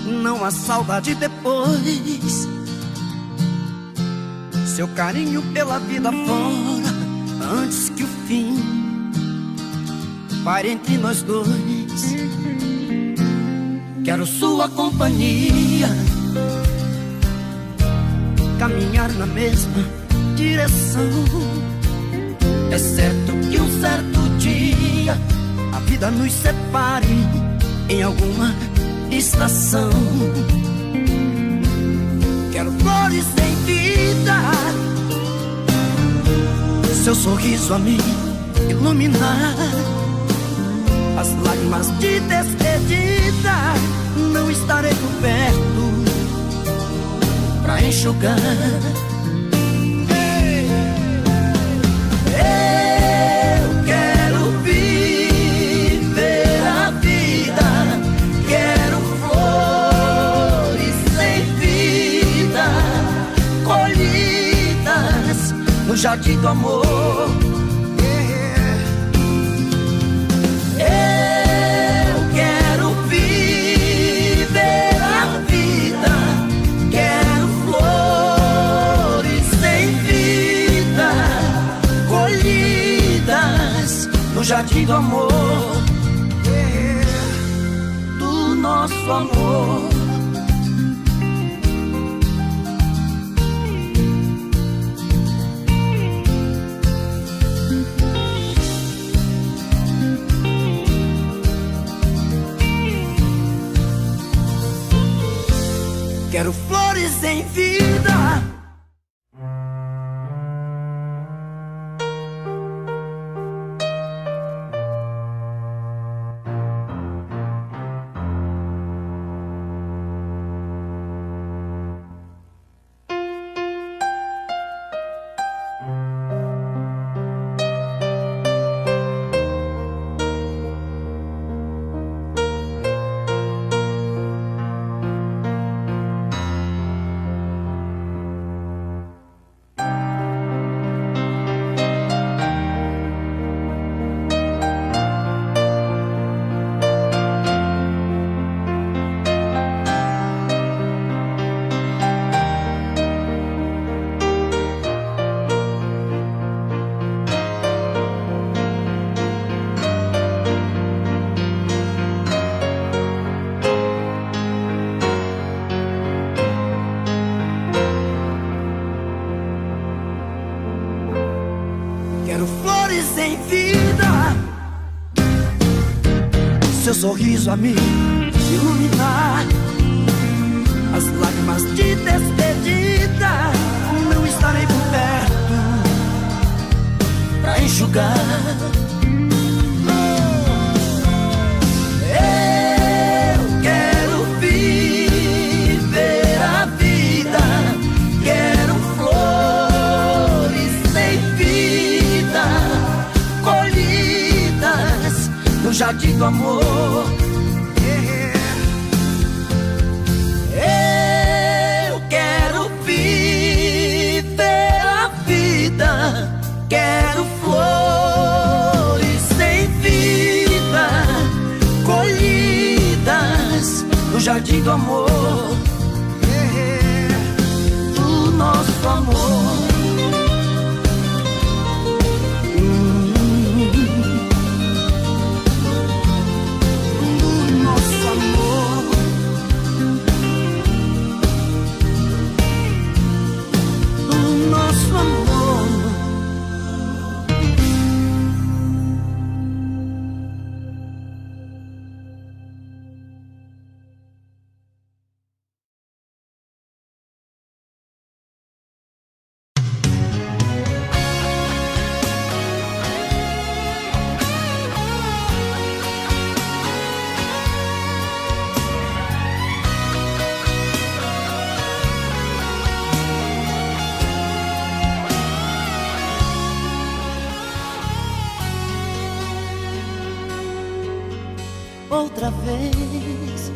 não há saudade depois. Seu carinho pela vida fora, antes que o fim pare entre nós dois. Quero sua companhia, caminhar na mesma direção. É certo que um certo dia a vida nos separe em alguma estação. Quero flores em vida, seu sorriso a me iluminar. As lágrimas de despedida não estarei por perto pra enxugar. No jardim do amor, eu quero viver a vida. Quero flores sem vida, colhidas no jardim do amor, do nosso amor. Quero flores em vida. Quero flores em vida, seu sorriso a me iluminar, as lágrimas de despedida, não estarei por perto pra enxugar. Eu quero viver a vida, quero flores sem vida, colhidas no jardim do amor. Eu quero viver a vida, quero flores sem vida, colhidas no jardim do amor, do nosso amor. Outra vez,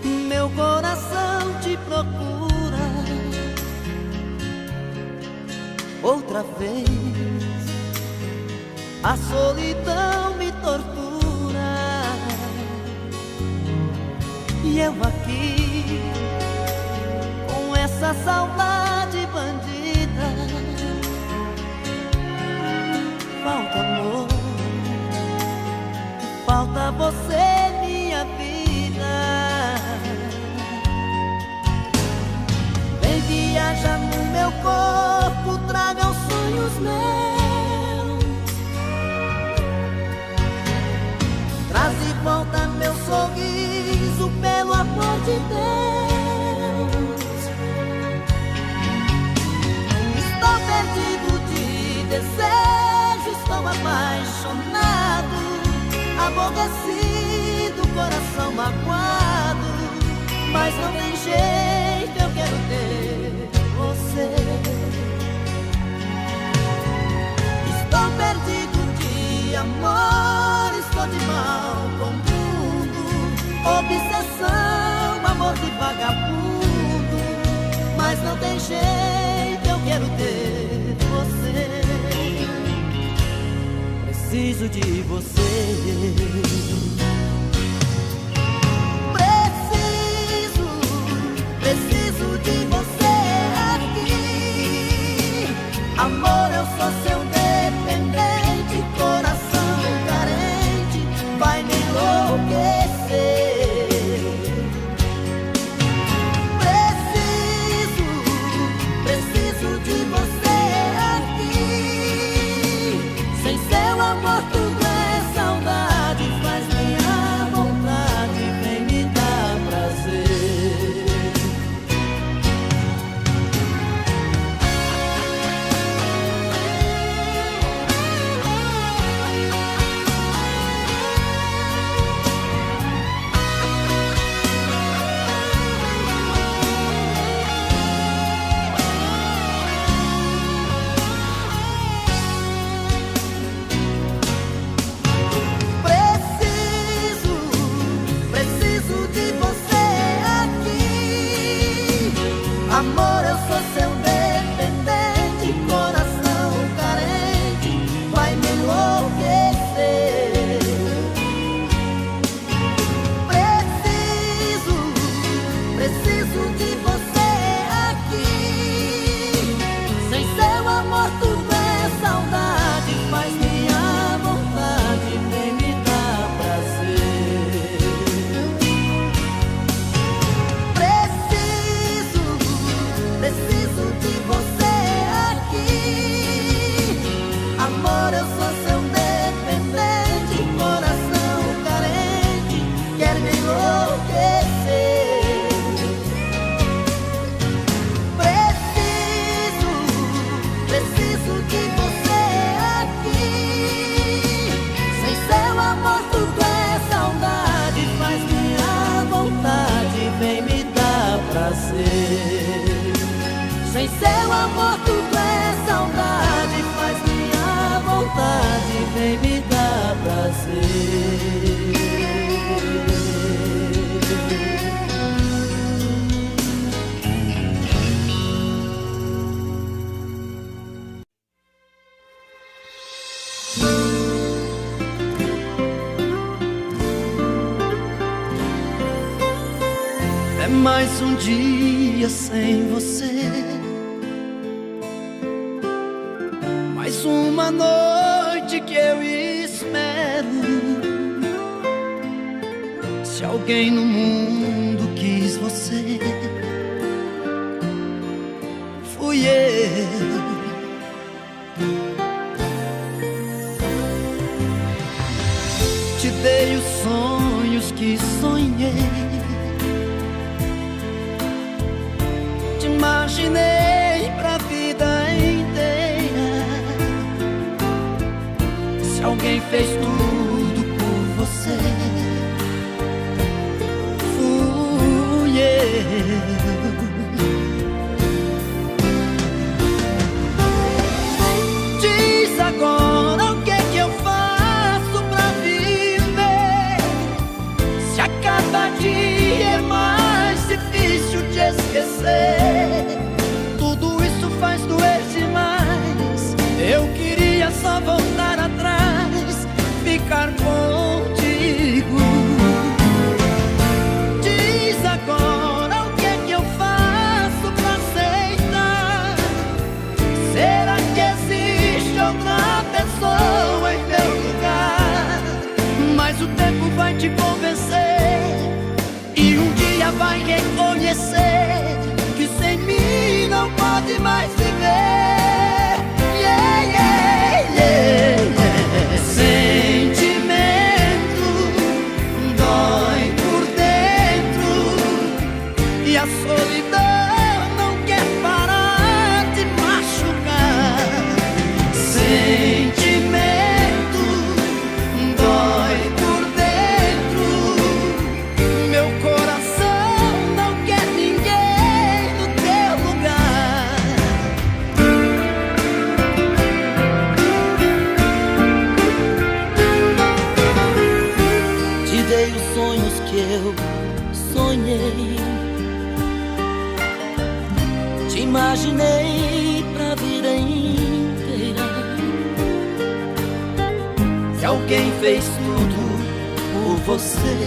meu coração te procura. Outra vez, a solidão me tortura. E eu aqui, com essa saudade bandida. Falta amor, falta você, minha vida. Vem viajar no meu corpo, traga os sonhos meus. Traz de volta meu sorriso, pelo amor de Deus. Estou perdido de desejo, estou apaixonado, aborrecido, coração magoado, mas não tem jeito, eu quero ter você. Estou perdido de amor, estou de mal com o mundo, obsessão, amor de vagabundo, mas não tem jeito, eu quero ter você. Preciso de você. Preciso de você aqui. Amor, eu sou seu dependente, coração carente, vai me enlouquecer. Preciso de você aqui. Sem seu amor tudo é saudade, faz minha vontade vem me dar prazer. Sem seu amor tudo é saudade, faz minha vontade vem me dar prazer. É mais um dia sem você, mais uma noite que eu espero. Se alguém no mundo quis você, fui eu. Te dei os sonhos que sonhei, te imaginei pra vida inteira. Se alguém fez tudo por você, fui eu. Diz agora o que é que eu faço pra viver, se a cada dia é mais difícil de esquecer. Tudo isso faz doer demais. Eu queria só voltar atrás, ficar contigo. Diz agora o que é que eu faço pra aceitar. Será que existe outra pessoa em meu lugar? Mas o tempo vai te convencer e um dia vai reconhecer que sem mim não pode mais viver. Yeah, yeah, yeah, yeah. Sentimento dói por dentro e a solidão não quer parar de machucar. Sentimento dói por dentro, meu coração não quer ninguém no teu lugar. Te dei os sonhos que eu sonhei, te imaginei pra vida inteira. Se alguém fez tudo por você,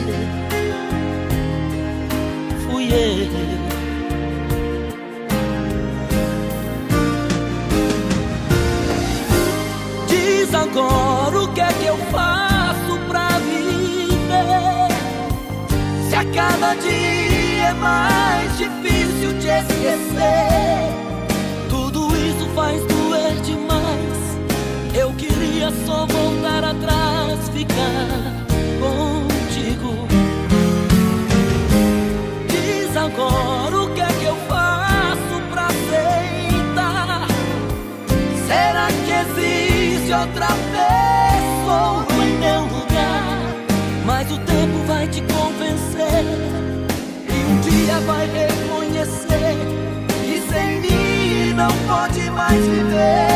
Fui eu. Diz agora o que é que eu faço pra viver, se a cada dia é mais difícil de esquecer. Tudo isso faz doer demais. Eu queria só voltar atrás, ficar contigo. Diz agora o que é que eu faço pra aceitar. Será que existe outra pessoa em meu lugar? Mas o tempo vai te convencer e um dia vai reconhecer que sem mim não pode mais viver.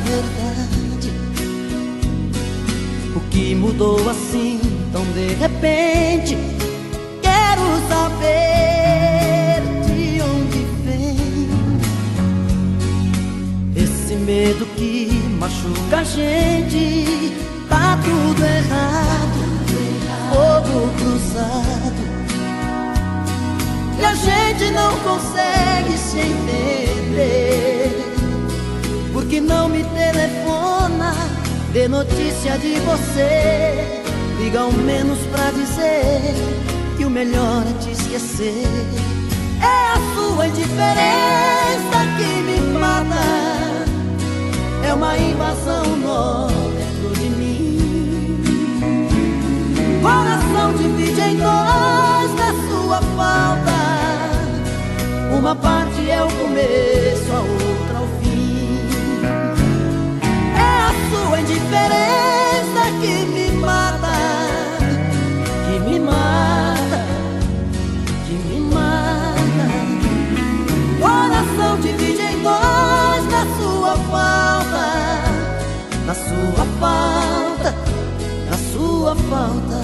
verdade. O que mudou assim tão de repente? Quero saber de onde vem esse medo que machuca a gente. Tá tudo errado, fogo cruzado, e a gente não consegue se entender. Porque não me telefona, dê notícia de você, liga ao menos pra dizer que o melhor é te esquecer. É a sua indiferença que me mata, é uma invasão nó dentro de mim. Coração divide em dois na sua falta, uma parte é o começo, a outra o fim. É a sua indiferença que me mata, que me mata, que me mata. Coração divide em dois na sua falta, na sua falta, na sua falta.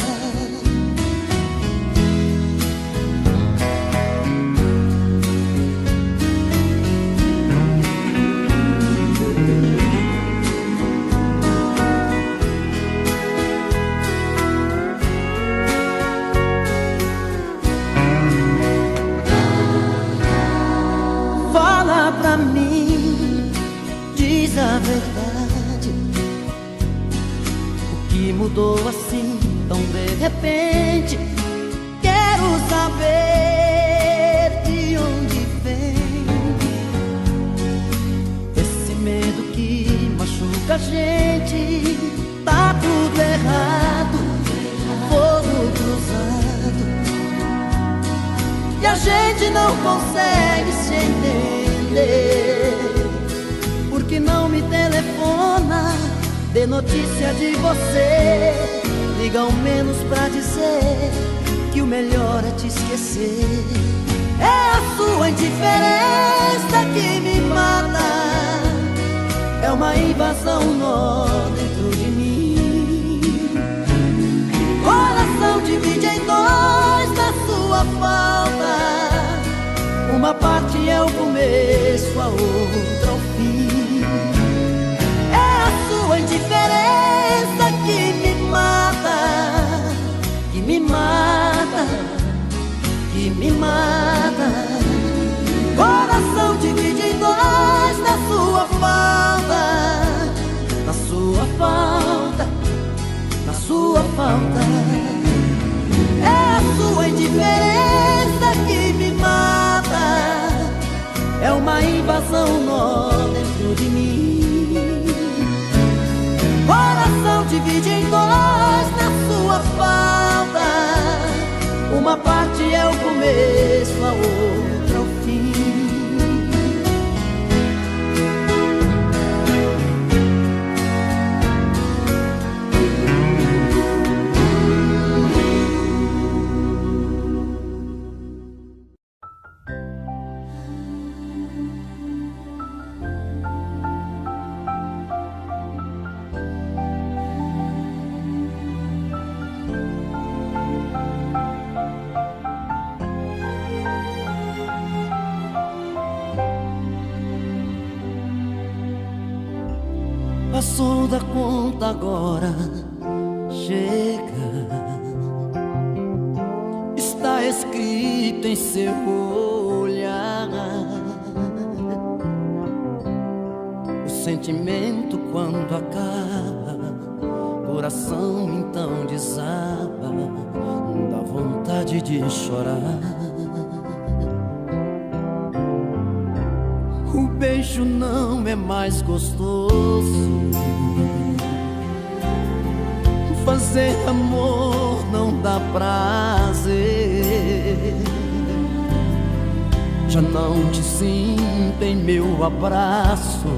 Fala pra mim, diz a verdade. O que mudou assim tão de repente? Quero saber de onde vem esse medo que machuca a gente. Tá tudo errado, fogo cruzado, e a gente não consegue se entender. Porque não me telefona, dê notícia de você, liga ao menos pra dizer que o melhor é te esquecer. É a sua indiferença que me mata, é uma invasão nó dentro de mim. Coração divide em dois na sua falta, uma parte é o começo, a outra o fim. É a sua indiferença que me mata, que me mata, que me mata. Coração divide em dois na sua falta, na sua falta, na sua falta. É a sua indiferença que me mata, é uma invasão nó dentro de mim. Coração divide em dois na sua falta, uma parte é o começo, a outra o fim. Passou da conta agora, chega. Está escrito em seu olhar. O sentimento quando acaba, coração então desaba, dá vontade de chorar. O beijo não é mais gostoso, fazer amor não dá prazer. Já não te sinto em meu abraço,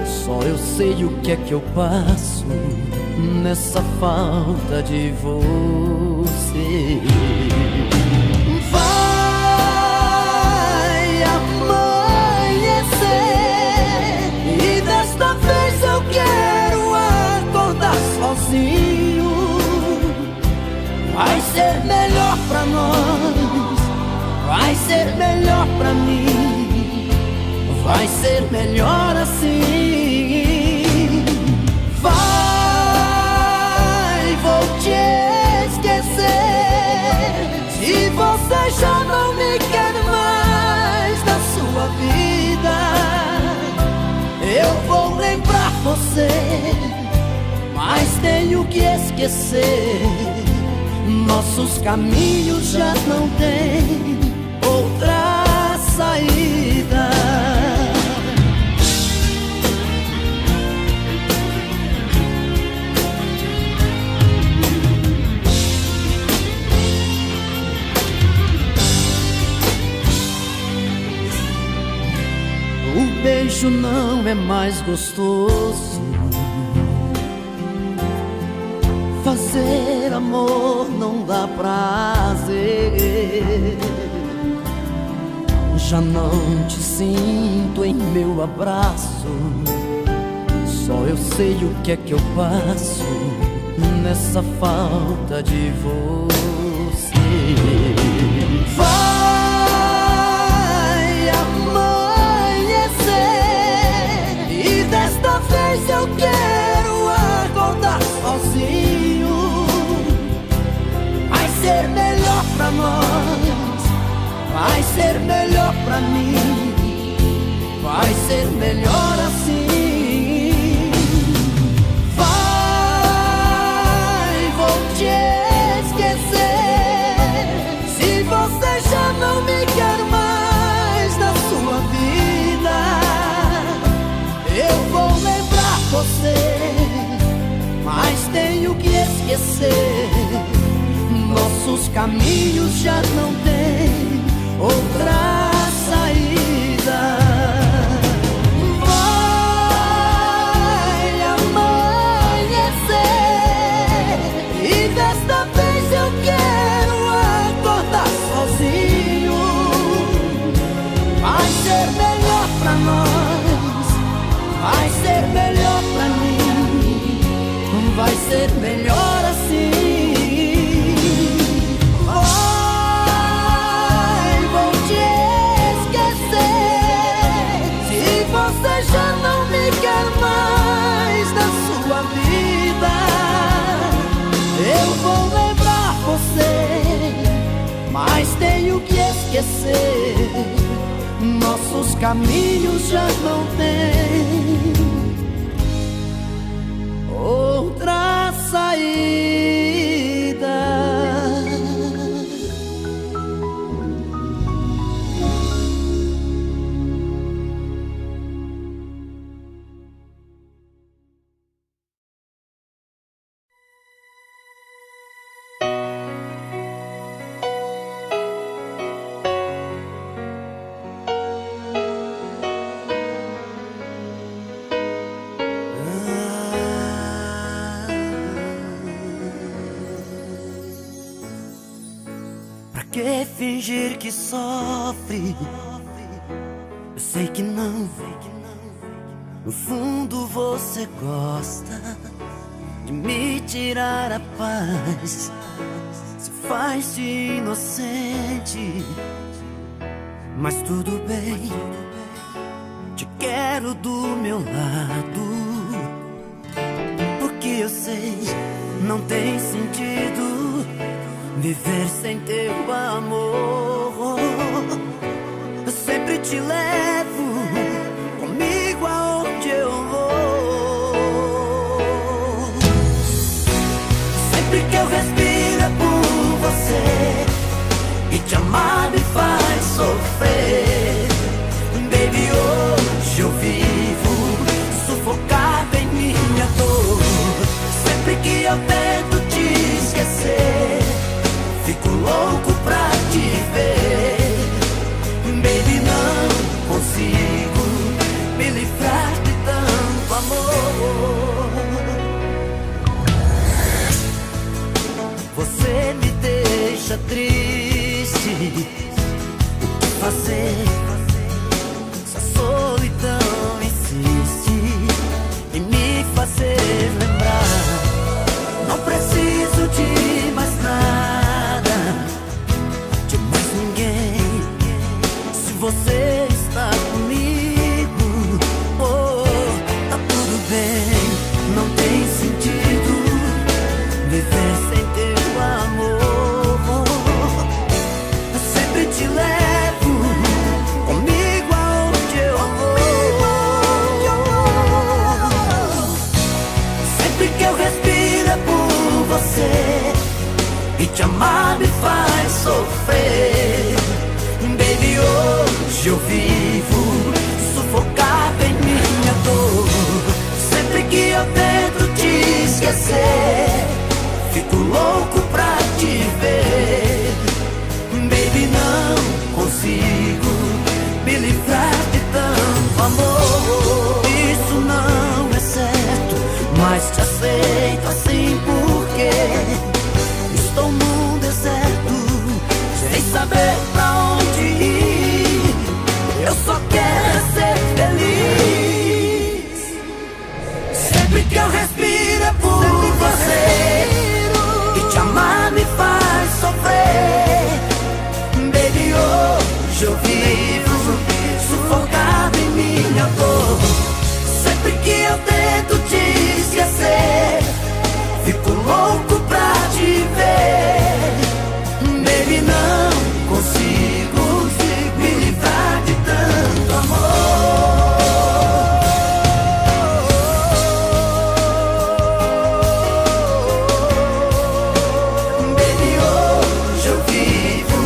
só eu sei o que é que eu passo nessa falta de você. Vai amanhecer e desta vez sozinho. Vai ser melhor pra nós, vai ser melhor pra mim, vai ser melhor assim. Vai, vou te esquecer. Se você já não me quer mais na sua vida, eu vou lembrar você, mas tenho que esquecer. Nossos caminhos já não têm outra saída. O beijo não é mais gostoso, fazer amor não dá prazer. Já não te sinto em meu abraço, só eu sei o que é que eu passo nessa falta de você. Vai amanhecer e desta vez eu quero acordar sozinho. Vai ser melhor pra nós, vai ser melhor pra mim, vai ser melhor assim. Vai, vou te esquecer. Se você já não me quer mais na sua vida, eu vou lembrar você, mas tenho que esquecer. Nossos caminhos já não têm outra saída. Vai amanhecer e desta vez eu quero acordar sozinho. Vai ser melhor pra nós, vai ser melhor pra mim, vai ser melhor assim. Você já não me quer mais na sua vida, eu vou lembrar você, mas tenho que esquecer. Nossos caminhos já não têm outra saída. Que fingir que sofre? Eu sei que não. No fundo você gosta de me tirar a paz. Se faz de inocente, mas tudo bem. Te quero do meu lado, porque eu sei não tem sentido viver sem teu amor. Eu sempre te levo comigo aonde eu vou. Sempre que eu respiro é por você, e te amar me faz sofrer. Baby, hoje eu vivo sufocado em minha dor. Sempre que eu tento te esquecer, fico louco pra te ver. Baby, não consigo me livrar de tanto amor. Você me deixa triste. O que fazer? Essa solidão insiste em me fazer lembrar eu respiro é por você, e te amar me faz sofrer. Baby, hoje eu vivo sufocado em minha dor. Sempre que eu tento te esquecer, fico louco pra te ver. Baby, não consigo me livrar de tanto amor. Isso não é certo, mas te aceito assim porque estou num deserto, sem saber pra onde ir. Eu só quero ser feliz. Sempre que eu respiro é por você, e te amar me faz sofrer. Baby, hoje eu vivo sufocado em minha dor. Sempre que eu tento te esquecer, fico louco pra te ver. Baby, não consigo me livrar de tanto amor. Baby, hoje eu vivo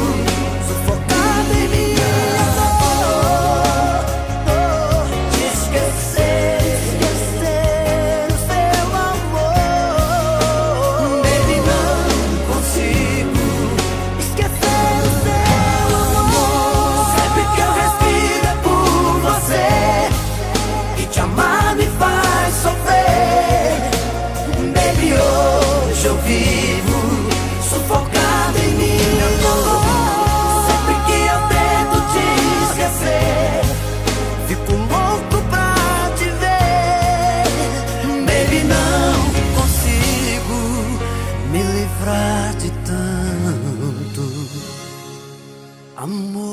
sufocado em minha dor. Te esquecer o seu amor. Baby, não consigo esquecer o seu amor. Sempre que eu respiro é por você, e te amar me faz sofrer. Baby, hoje eu vivo sufocado em minha dor. Sempre que eu tento te esquecer, fico louco pra te ver. Baby, não consigo me livrar de tanto amor.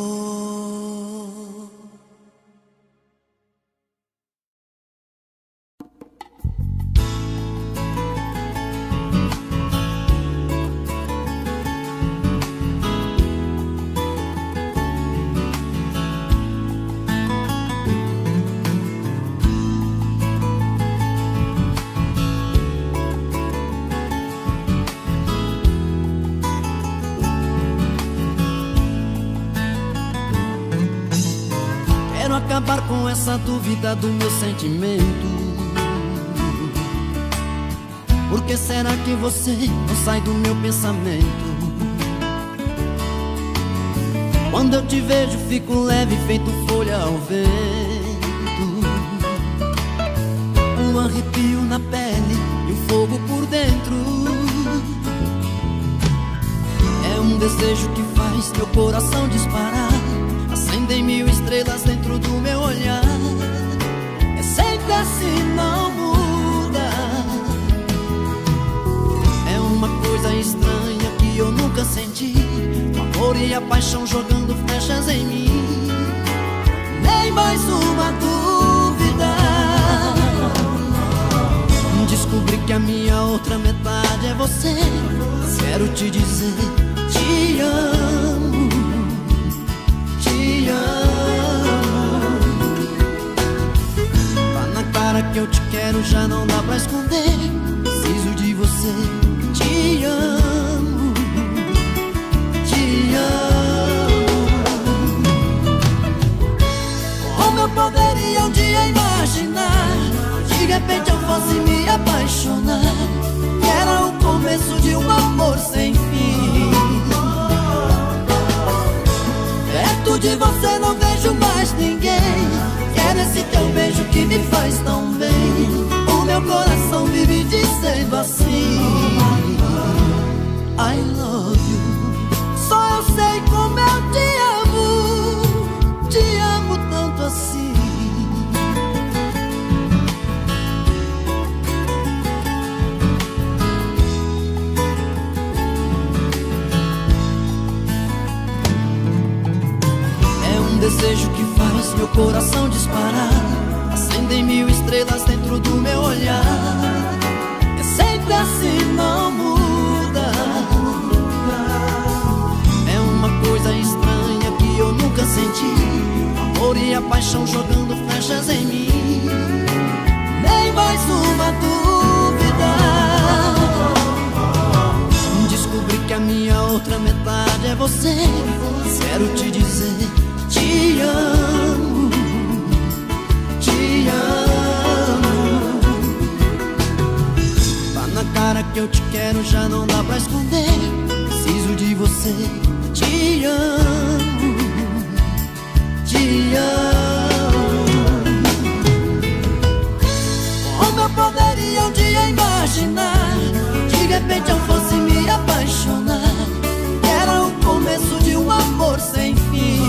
Quero acabar com essa dúvida do meu sentimento. Por que será que você não sai do meu pensamento? Quando eu te vejo fico leve, feito folha ao vento. Um arrepio na pele e um fogo por dentro. É um desejo que faz meu coração disparar. Acendem mil estrelas dentro do meu olhar. É sempre assim, não muda. É uma coisa estranha que eu nunca senti. O amor e a paixão jogando flechas em mim. Nem mais uma dúvida. Descobri que a minha outra metade é você. Quero te dizer, te amo. Te amo. Tá na cara que eu te quero, já não dá pra esconder. Preciso de você. Te amo. Te amo. Como eu poderia um dia imaginar, de repente eu fosse me apaixonar, que era o começo de um amor sem fim. Perto de você não vejo mais ninguém. Quero esse teu beijo que me faz tão bem. O meu coração vive dizendo assim, I love you. Só eu sei como eu te amo tanto assim. Desejo que faz meu coração disparar. Acendem mil estrelas dentro do meu olhar. É sempre assim, não muda. É uma coisa estranha que eu nunca senti. O amor e a paixão jogando flechas em mim. Nem mais uma dúvida. você, quero te dizer: te amo, te amo. Tá na cara que eu te quero, já não dá pra esconder. Preciso de você, te amo, te amo. Como eu poderia um dia imaginar, de repente eu fosse me apaixonar? Era o começo de um amor sem fim.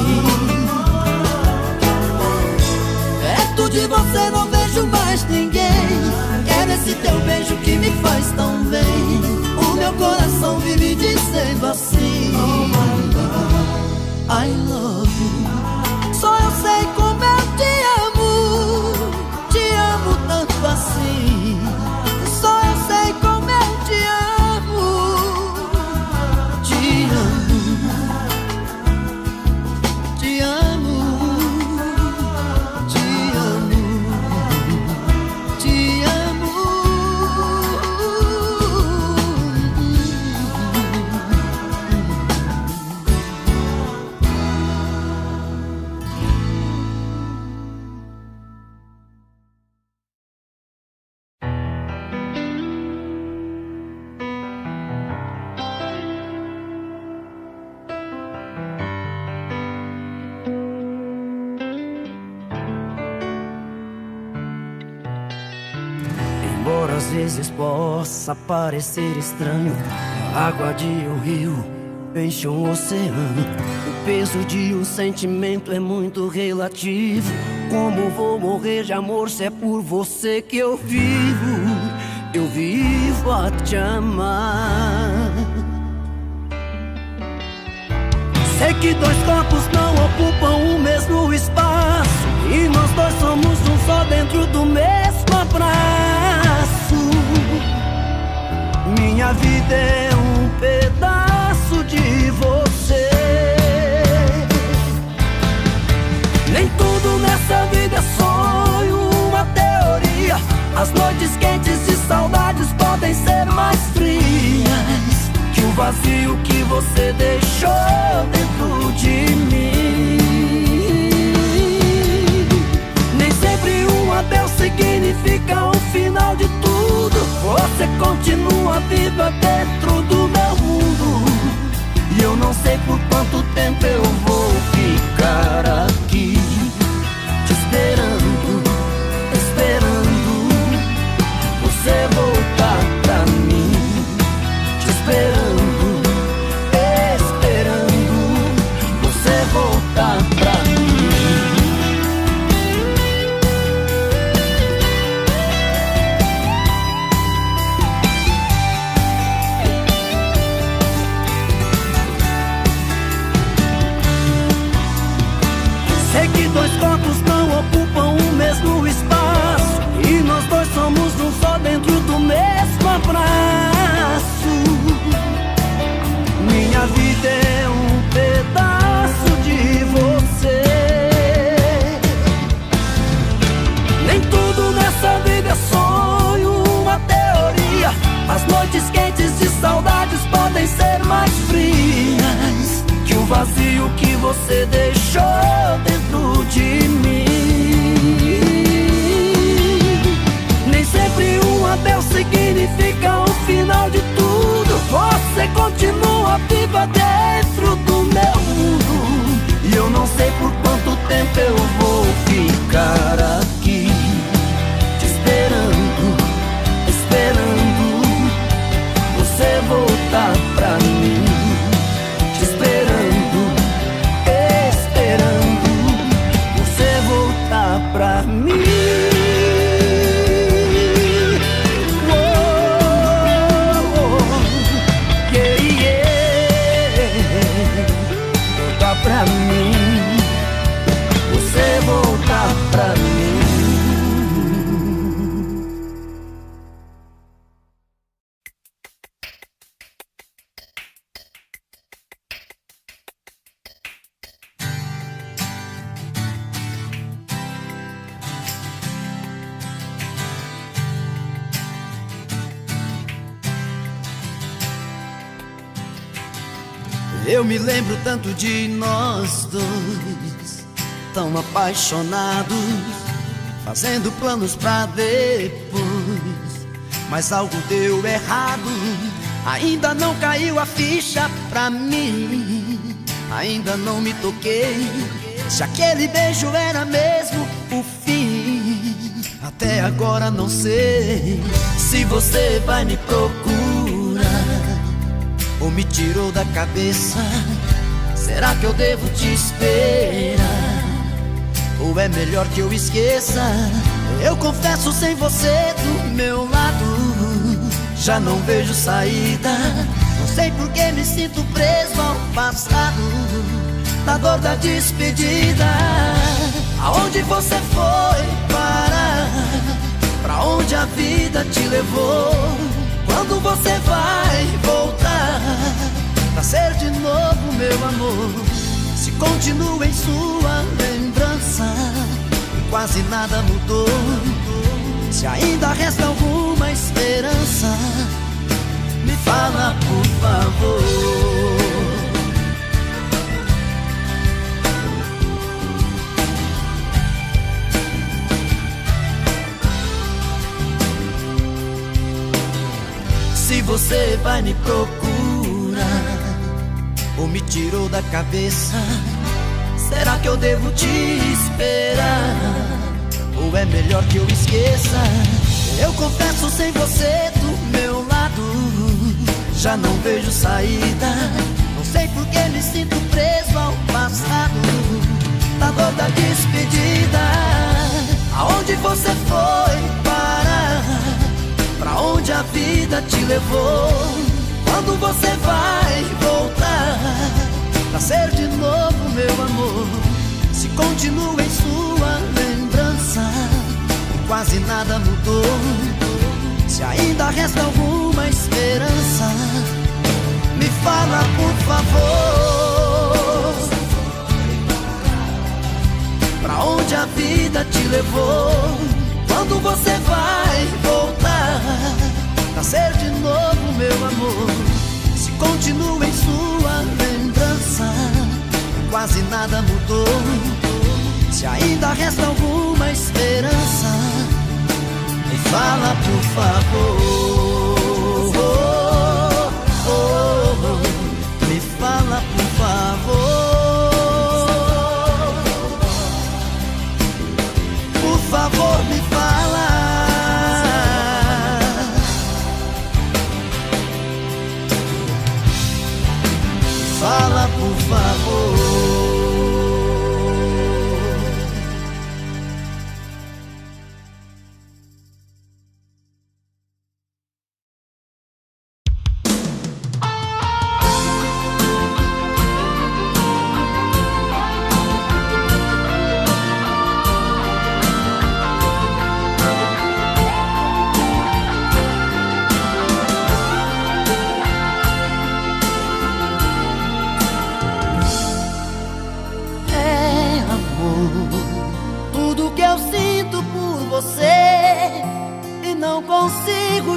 Perto de você não vejo mais ninguém. Quero esse teu beijo que me faz tão bem. O meu coração vive dizendo assim: I love you. Só eu sei como eu te amo tanto assim. Só eu sei como eu te amo, te amo, te amo, te amo, te amo. Embora às vezes possa parecer estranho, a água de um rio enche um oceano. O peso de um sentimento é muito relativo. Como vou morrer de amor se é por você que eu vivo? Eu vivo a te amar. Sei que dois corpos não ocupam o mesmo espaço, e nós dois somos um só dentro do mesmo abraço. Minha vida é um pedaço de você. Nem tudo nessa vida é sonho, uma teoria. As noites quentes de saudades podem ser mais frias que o vazio que você deixou dentro de mim. Nem sempre um adeus significa o final de tudo. Você continua viva dentro do meu mundo, e eu não sei por quanto tempo eu vou ficar aqui te esperando, esperando você voltar pra mim. Te esperando, esperando você voltar pra mim. Sei que dois corpos não ocupam o mesmo espaço, e nós dois somos um só dentro do mesmo abraço. Minha vida é um pedaço de você. Nem tudo nessa vida é sonho, uma teoria. As noites quentes de saudades podem ser mais frias que o vazio que você deixou dentro de mim. Nem sempre um adeus significa o final de tudo. Você continua viva dentro do meu mundo, e eu não sei por quanto tempo eu vou ficar aqui te esperando, esperando você voltar pra mim. Te esperando, esperando você voltar pra mim. Oh, Eu me lembro tanto de nós dois, tão apaixonados, fazendo planos pra depois. Mas algo deu errado, ainda não caiu a ficha pra mim. Ainda não me toquei se aquele beijo era mesmo o fim. Até agora não sei se você vai me procurar ou me tirou da cabeça. Será que eu devo te esperar? Ou é melhor que eu esqueça? Eu confesso, sem você do meu lado, já não vejo saída. Não sei por que me sinto preso ao passado, na dor da despedida. Aonde você foi parar? Pra onde a vida te levou? Quando você vai voltar pra ser de novo meu amor? Se continua em sua lembrança e quase nada mudou, se ainda resta alguma esperança, me fala por favor. Se você vai me procurar ou me tirou da cabeça, será que eu devo te esperar? Ou é melhor que eu esqueça? Eu confesso, sem você do meu lado, já não vejo saída. Não sei por que me sinto preso ao passado, na dor da despedida. Aonde você foi parar? Pra onde a vida te levou? Quando você vai voltar pra ser de novo meu amor? Se continua em sua lembrança e quase nada mudou, se ainda resta alguma esperança, me fala por favor. Pra onde a vida te levou? Quando você vai voltar pra ser de novo meu amor? Se continua em sua lembrança e quase nada mudou, se ainda resta alguma esperança, me fala por favor. Me fala por favor. Por favor, me fala. Fala por favor.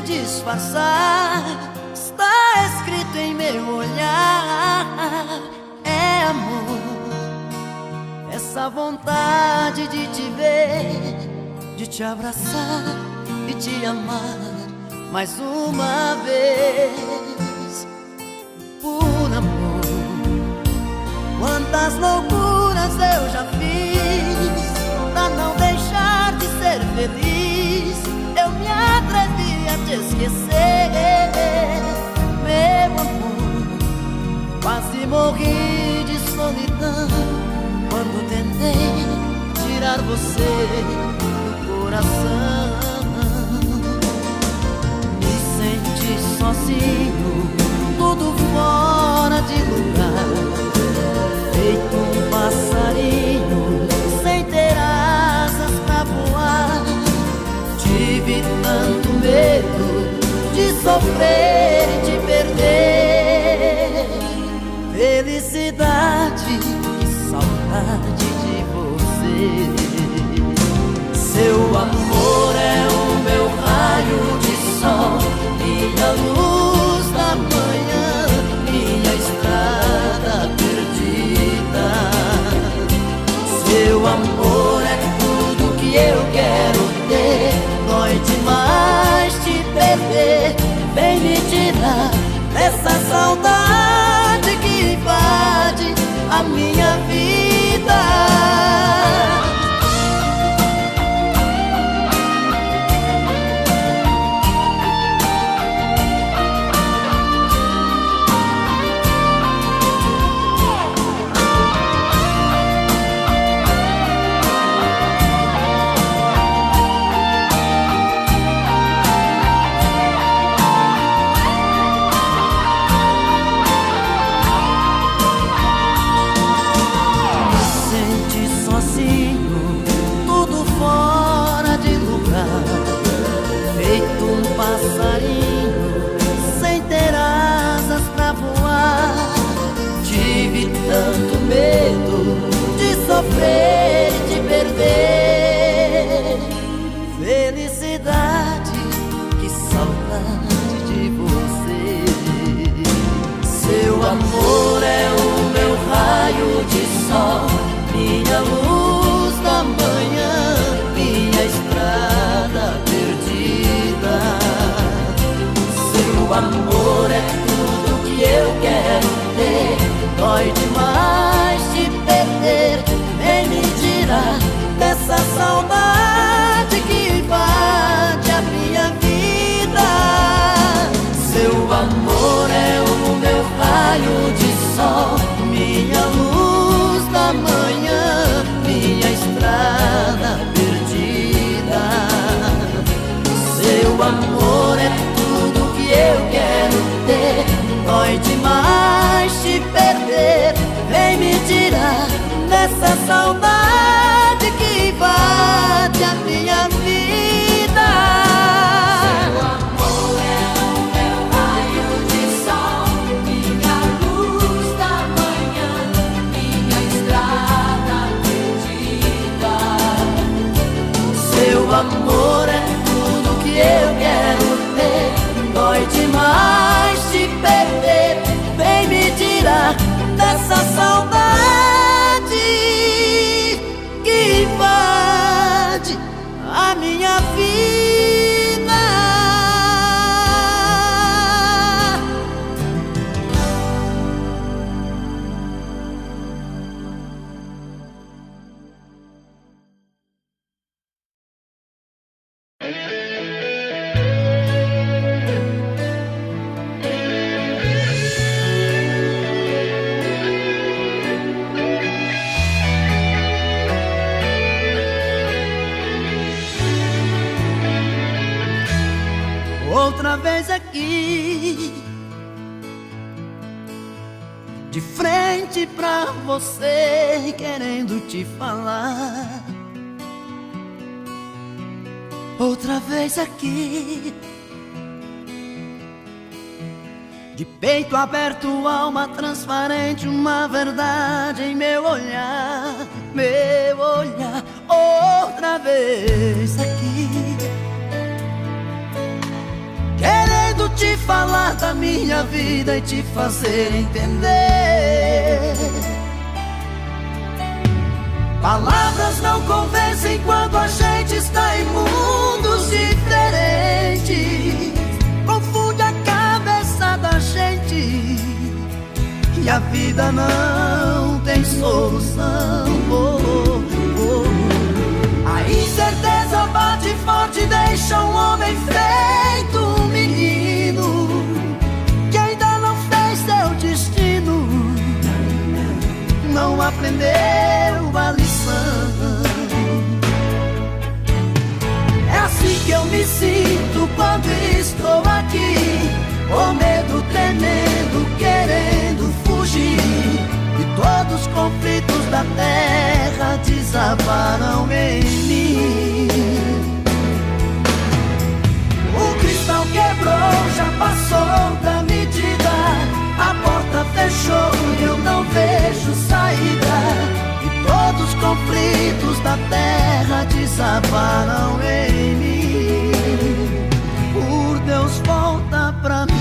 Disfarçar, está escrito em meu olhar. É amor, essa vontade de te ver, de te abraçar e te amar mais uma vez. Por amor, quantas loucuras eu já fiz pra não deixar de ser feliz. Eu me atrevi a te esquecer, meu amor. Quase morri de solidão quando tentei tirar você do coração. Me senti sozinho, tudo fora de lugar, feito um passarinho sem ter asas pra voar. Tive tanto medo de sofrer e te perder. Felicidade e saudade de você. Seu amor é o meu raio de sol, minha luz da manhã, minha estrada tirar dessa saudade que invade a minha vida. Sofrer de perder felicidade, que saudade de você. Seu amor é o meu raio de sol, minha luz da manhã, minha estrada perdida. Seu amor é tudo que eu quero ter, dói demais te perder. Vem me tirar dessa saudade que invade a minha vida. Seu amor é o meu raio de sol, minha luz da manhã, minha estrada perdida. Seu amor é tudo que eu quero ter, dói demais te perder. Vem me tirar dessa saudade que invade a minha vida. Seu amor é o meu raio de sol, minha luz da manhã, minha estrada perdida. Seu amor é tudo que eu quero ter, dói demais te perder. Vem me tirar dessa saudade que invade a minha vida. Outra vez aqui, de frente pra você, querendo te falar. Outra vez aqui, de peito aberto, alma transparente, uma verdade em meu olhar, meu olhar. Outra vez aqui, querendo te falar da minha vida e te fazer entender. Palavras não convencem quando a gente está em mundos diferentes. Confunde a cabeça da gente e a vida não tem solução. A incerteza bate forte, deixa um homem feito um menino que ainda não fez seu destino, não aprendeu a lição. É assim que eu me sinto quando estou aqui, com medo, tremendo, querendo fugir. E todos os conflitos da terra desabaram em mim. O cristal quebrou, já passou da medida. A porta fechou e eu não vejo saída. E todos os conflitos da terra desabaram em mim. Por Deus, volta pra mim.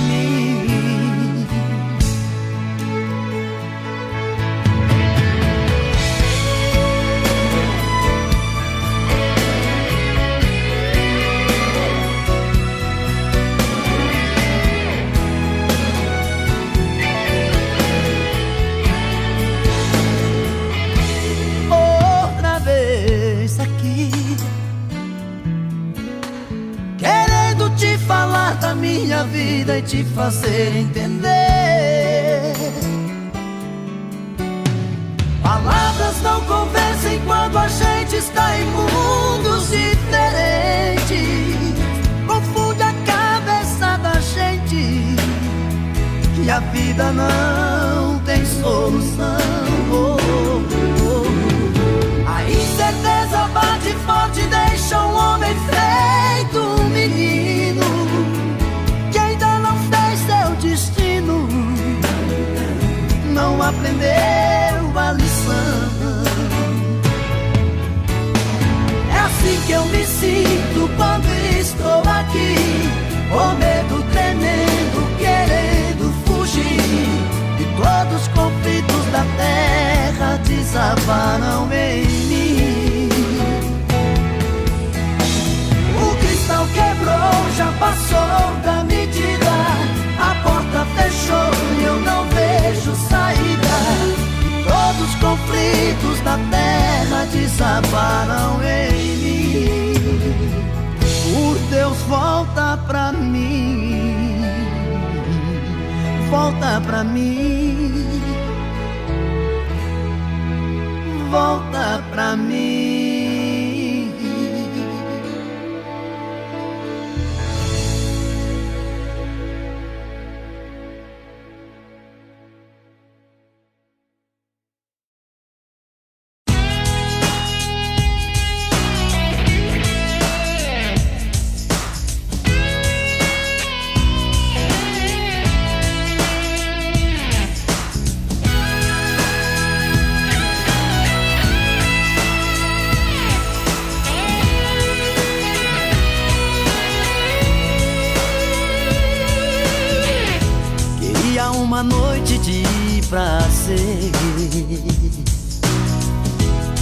vida e te fazer entender. Palavras não convencem quando a gente está em mundos diferentes. Confunde a cabeça da gente que a vida não tem solução. A incerteza bate forte, deixa um homem feito um menino que ainda não fez seu destino, não aprendeu a lição. É assim que eu me sinto quando estou aqui, com medo tremendo, querendo fugir. E todos os conflitos da terra desabaram em mim. O cristal quebrou, já passou da medida. A porta fechou e eu não vejo saída. E todos os conflitos da terra desabaram em mim. Por Deus, volta pra mim, volta pra mim, volta pra mim. Uma noite de prazer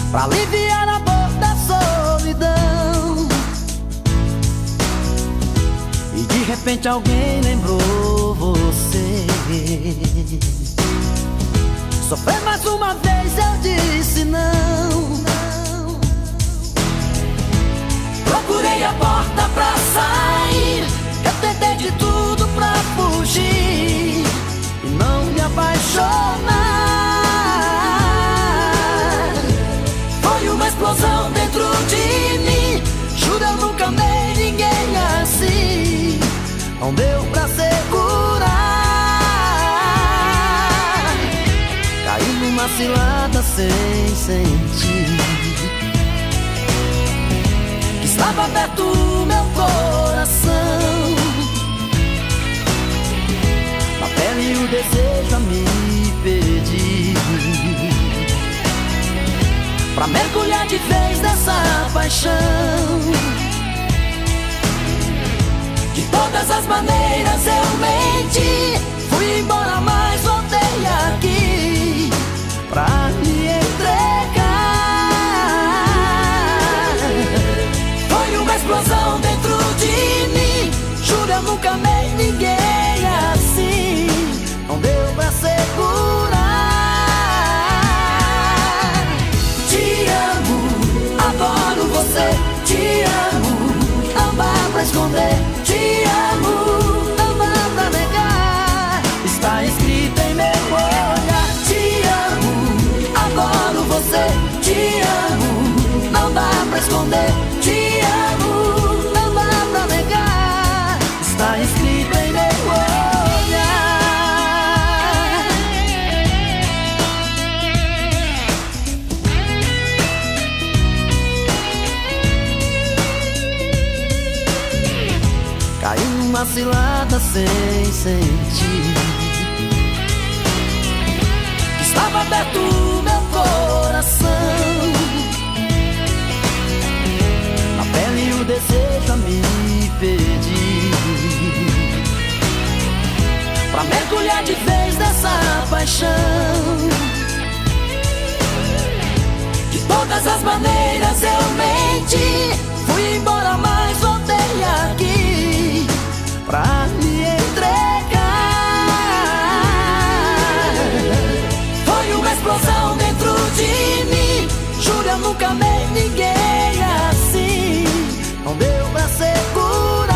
pra aliviar a dor da solidão. E de repente alguém lembrou você. Sofrer mais uma vez, eu disse não. Procurei a porta pra sair, eu tentei de tudo pra fugir e não me apaixonar. Foi uma explosão dentro de mim. Juro, eu nunca amei ninguém assim. Não deu pra segurar. Caí numa cilada sem sentir. Estava aberto o meu coração, na pele o desejo a me pedir, pra mergulhar de vez nessa paixão. De todas as maneiras eu menti, fui embora mas voltei aqui pra me entregar. Foi uma explosão dentro de mim. Juro, eu nunca amei ninguém assim. Não deu pra segurar. Te amo, adoro você. Te amo, não dá pra esconder. Te amo, não dá pra negar. Está escrito em meu olhar. Te amo, adoro você. Te amo, não dá pra esconder. Te amo, não dá pra negar. Está escrito em meu olhar. Caí numa cilada sem sentir. Estava aberto o meu coração, na pele o desejo a me pedir, pra mergulhar de vez nessa paixão. De todas as maneiras eu menti, fui embora mas voltei aqui pra me entregar. Foi uma explosão dentro de mim. Juro, eu nunca amei ninguém assim. Não deu pra segurar.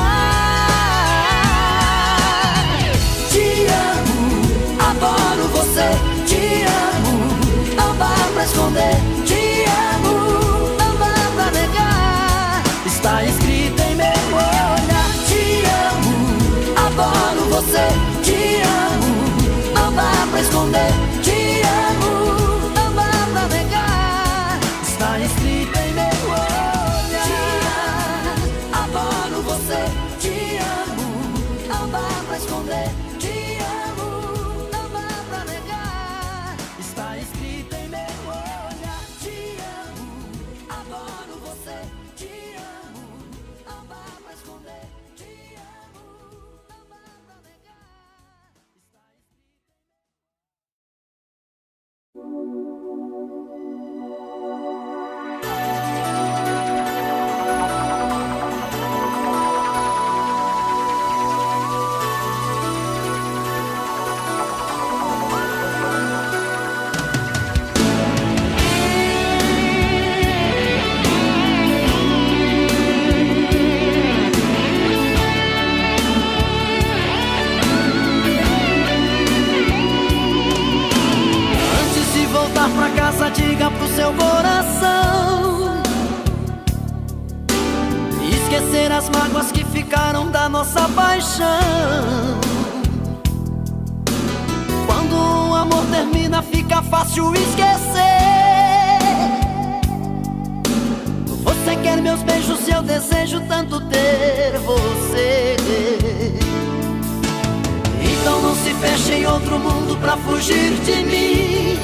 você, te amo. Não dá pra esconder, te amo. Não dá pra negar, está escrito em meu olhar. Adoro você, te amo. Não dá pra esconder, te amo. Não dá pra negar, está escrito em meu olhar. Te amo, adoro você, te amo. Não dá pra esconder, te amo. Não dá pra negar, está Antes de voltar pra casa, diga pro seu coração esquecer as mágoas que ficaram da nossa paixão. Quando o amor termina, fica fácil esquecer. Você quer meus beijos e eu desejo tanto ter você. Então não se feche em outro mundo pra fugir de mim.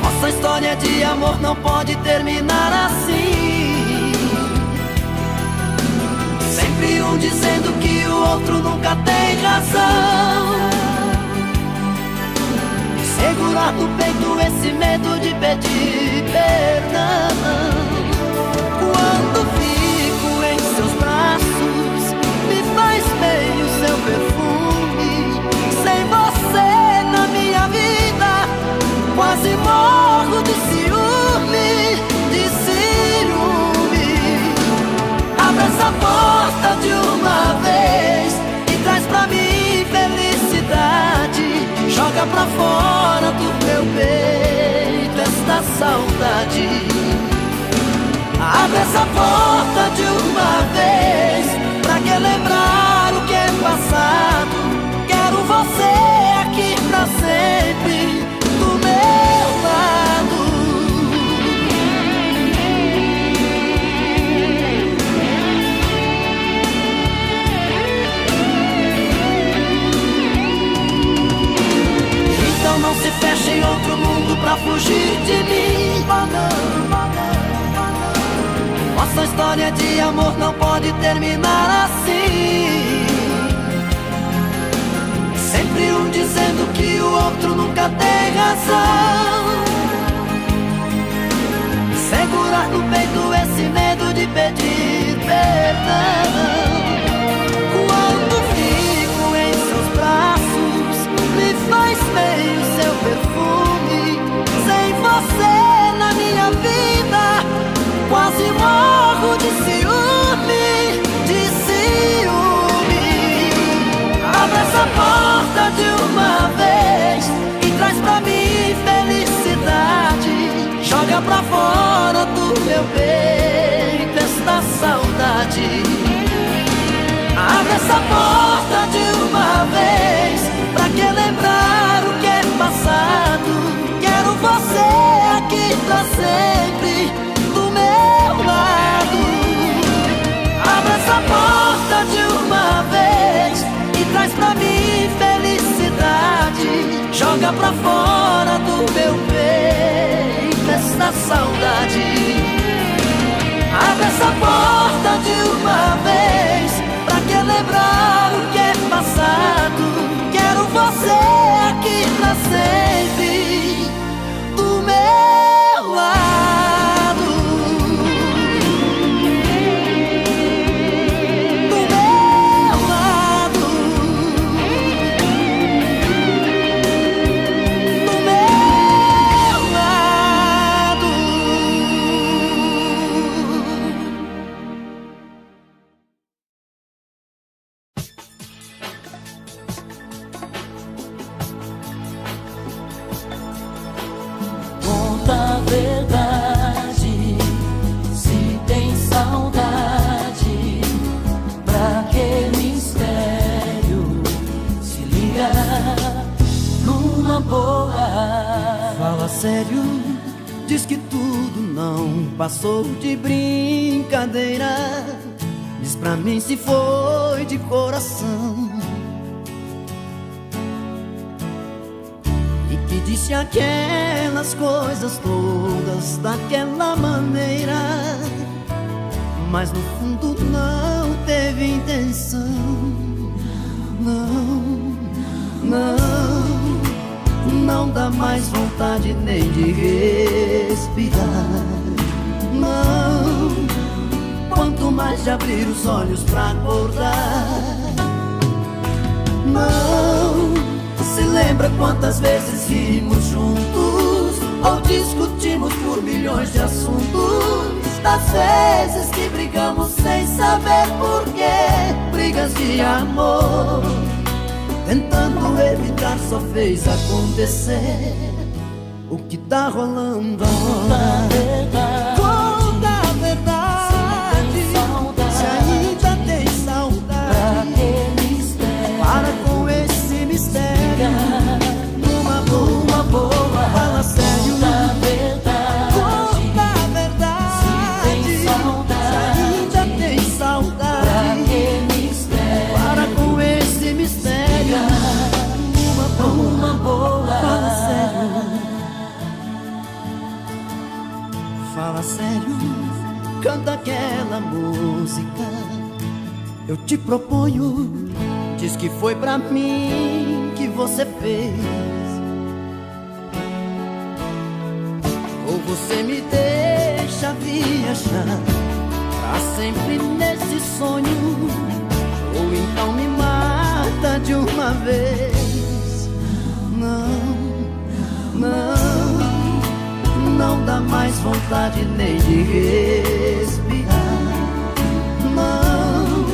Nossa história de amor não pode terminar assim. Sempre um dizendo que o outro nunca tem razão. Segurar no peito esse medo de pedir perdão. Quando fico em seus braços, me faz bem o seu perfume. Sem você na minha vida, quase morro de ciúme, de ciúme. Abre essa porta de uma vez e traz pra mim felicidade. Joga pra fora do meu peito esta saudade. Abre essa porta de uma vez, pra que lembrar o que é passado. Quero você aqui pra sempre, do meu lado. Então não se feche em outro mundo pra fugir de mim. Nossa história de amor não pode terminar assim. Sempre um dizendo que o outro nunca tem razão. Segurar no peito esse medo de pedir perdão. Quando fico em seus braços, me faz bem o seu perfume. Sem você na minha vida, quase morro de ciúme, de ciúme. Abre essa porta de uma vez e traz pra mim felicidade. Joga pra fora do meu peito esta saudade. Abre essa porta de uma vez, pra que lembrar o que é passado. Quero você aqui pra sempre, do meu lado. Abre essa porta de uma vez e traz pra mim felicidade. Joga pra fora do meu peito esta saudade. Abre essa porta de uma vez, pra que lembrar o que é passado. Quero você aqui pra sempre, do meu lado. Do meu lado. Do meu lado. sério, diz que tudo não passou de brincadeira. Diz pra mim se foi de coração. E que disse aquelas coisas todas daquela maneira, mas no fundo não teve intenção. Não dá mais vontade nem de respirar. Não, quanto mais de abrir os olhos pra acordar. Não, se lembra quantas vezes rimos juntos ou discutimos por milhões de assuntos, das vezes que brigamos sem saber porquê, brigas de amor, tentando evitar só fez acontecer o que tá rolando agora. Conta a verdade, se ainda tem saudade, para com esse mistério. Numa boa, fala sério. Conta a verdade, se ainda tem saudade, para com esse mistério. Uma boa, fala sério. Fala sério, canta aquela música. Eu te proponho, diz que foi pra mim que você fez. Ou você me deixa viajar pra sempre nesse sonho, ou então me mata de uma vez. Não dá mais vontade nem de respirar. Não,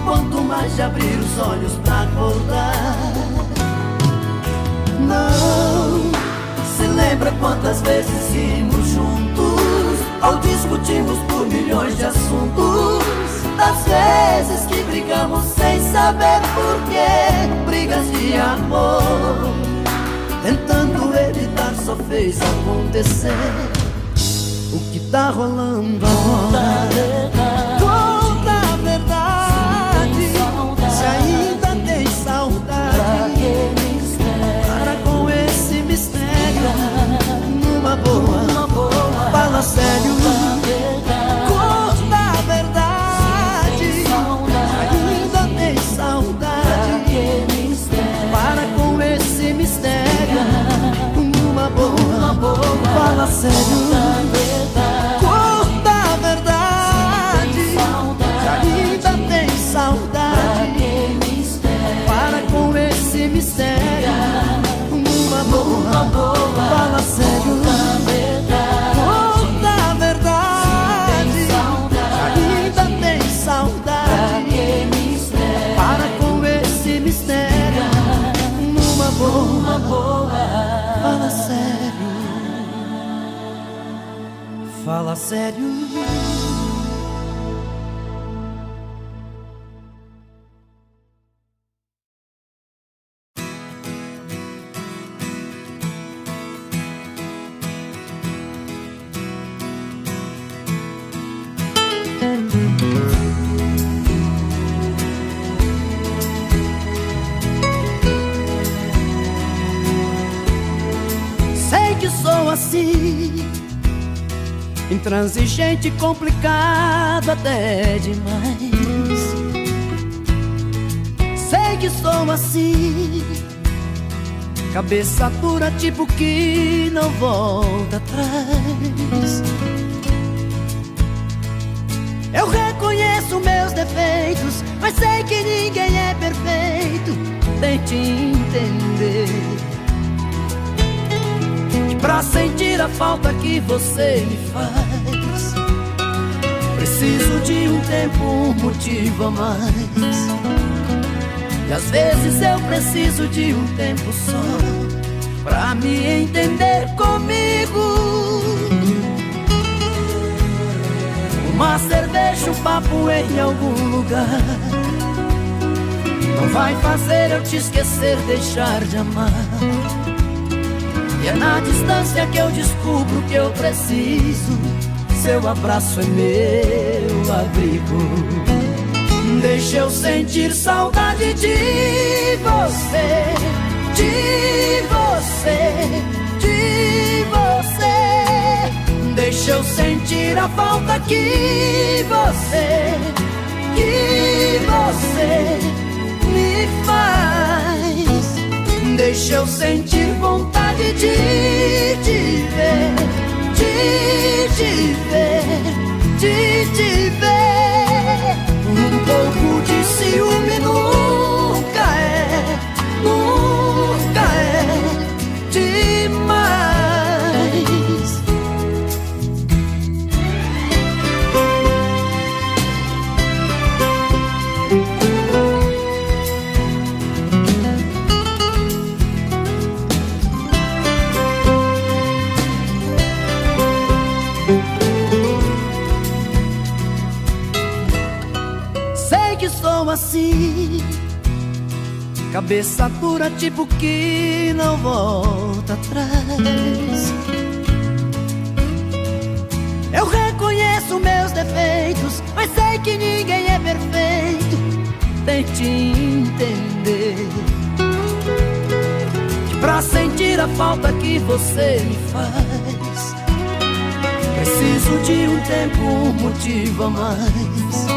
quanto mais de abrir os olhos pra acordar. Não, se lembra quantas vezes rimos juntos ou discutimos por milhões de assuntos, das vezes que brigamos sem saber porquê, brigas de amor, tentando evitar só fez acontecer o que tá rolando agora. Conta a verdade, se ainda tem saudade, para com esse mistério. Numa boa, fala sério. Conta a verdade, se ainda tem saudade, para com esse mistério. Uma boa, fala sério. Conta a verdade, se ainda tem saudade, para com esse mistério. Uma boa, fala sério. Conta a verdade, se ainda tem saudade, para com esse mistério. Uma boa, fala sério. Fala sério. Sei que sou assim, intransigente, complicado até demais. Sei que sou assim, cabeça dura, tipo que não volta atrás. Eu reconheço meus defeitos, mas sei que ninguém é perfeito. Tente entender que pra sentir a falta que você me faz, preciso de um tempo, um motivo a mais. E às vezes eu preciso de um tempo só pra me entender comigo. Uma cerveja, um papo em algum lugar não vai fazer eu te esquecer, deixar de amar. E é na distância que eu descubro que eu preciso. Seu abraço é meu abrigo. Deixa eu sentir saudade de você, de você, de você. Deixa eu sentir a falta que você me faz. Deixa eu sentir vontade de te ver, de te ver, de te ver. Um pouco de ciúme nunca é demais. Assim, cabeça dura, tipo que não volta atrás. Eu reconheço meus defeitos, mas sei que ninguém é perfeito. Tente entender que pra sentir a falta que você me faz, preciso de um tempo, um motivo a mais.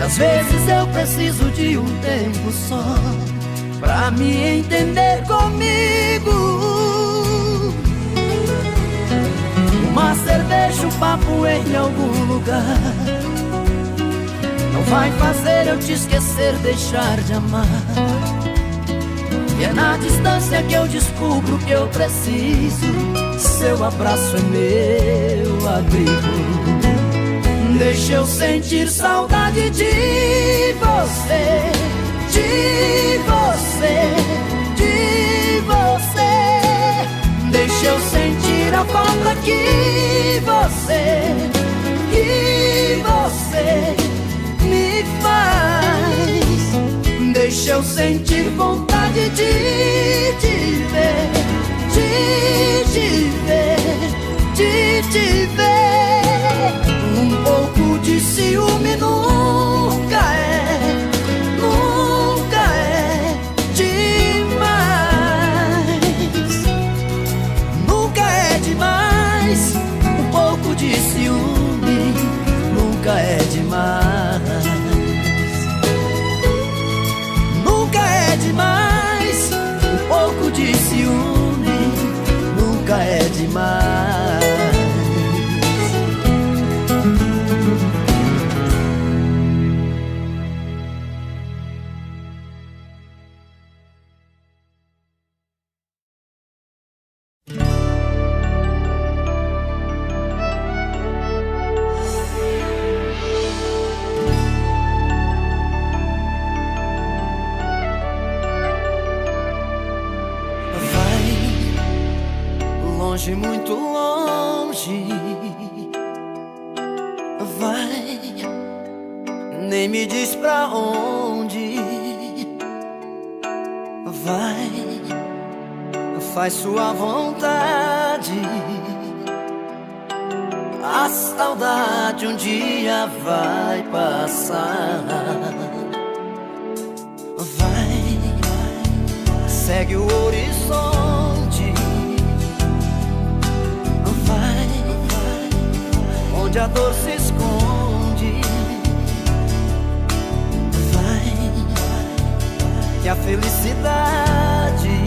Às vezes eu preciso de um tempo só pra me entender comigo. Uma cerveja, um papo em algum lugar não vai fazer eu te esquecer, deixar de amar. E é na distância que eu descubro que eu preciso. Seu abraço é meu abrigo. Deixa eu sentir saudade de você, de você, de você. Deixa eu sentir a falta que você me faz. Deixa eu sentir vontade de te ver, de te ver, de te ver. Um pouco de ciúme nunca é demais. Nunca é demais. Um pouco de ciúme nunca é demais. Nunca é demais. Um pouco de ciúme nunca é demais. Longe, muito longe, vai, nem me diz pra onde vai, faz sua vontade. A saudade um dia vai passar. Vai, segue o horizonte, onde a dor se esconde. Vai, que a felicidade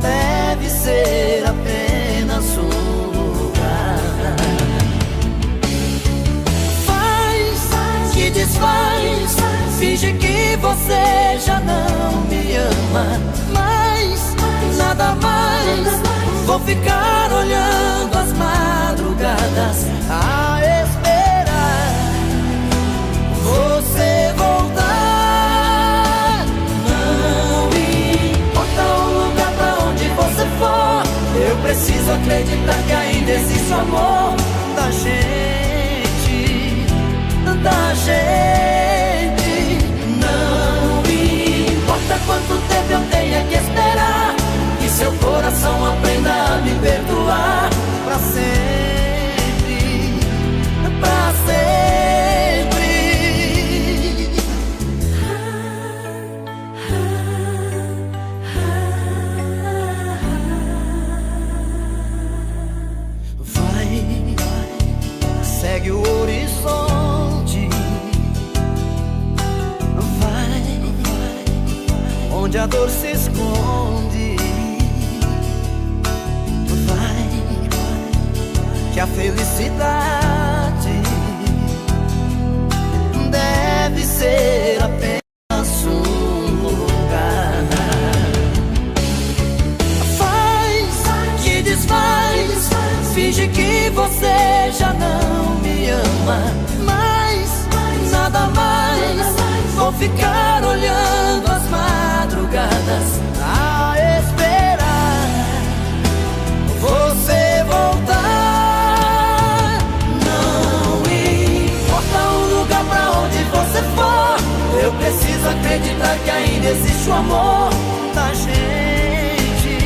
deve ser apenas um lugar. Faz, que desfaz, finge que você já não me ama mais, nada mais. Vou ficar olhando as madrugadas a esperar você voltar. Não importa o lugar pra onde você for, eu preciso acreditar que ainda existe o amor da gente, da gente. Não importa quanto tempo eu tenha que esperar, onde a dor se esconde. Vai, que a felicidade deve ser apenas um lugar. Faz que desfaz, finge que você já não me ama mais, nada mais. Vou ficar olhando as madrugadas a esperar você voltar. Não importa o lugar pra onde você for, eu preciso acreditar que ainda existe o amor da gente,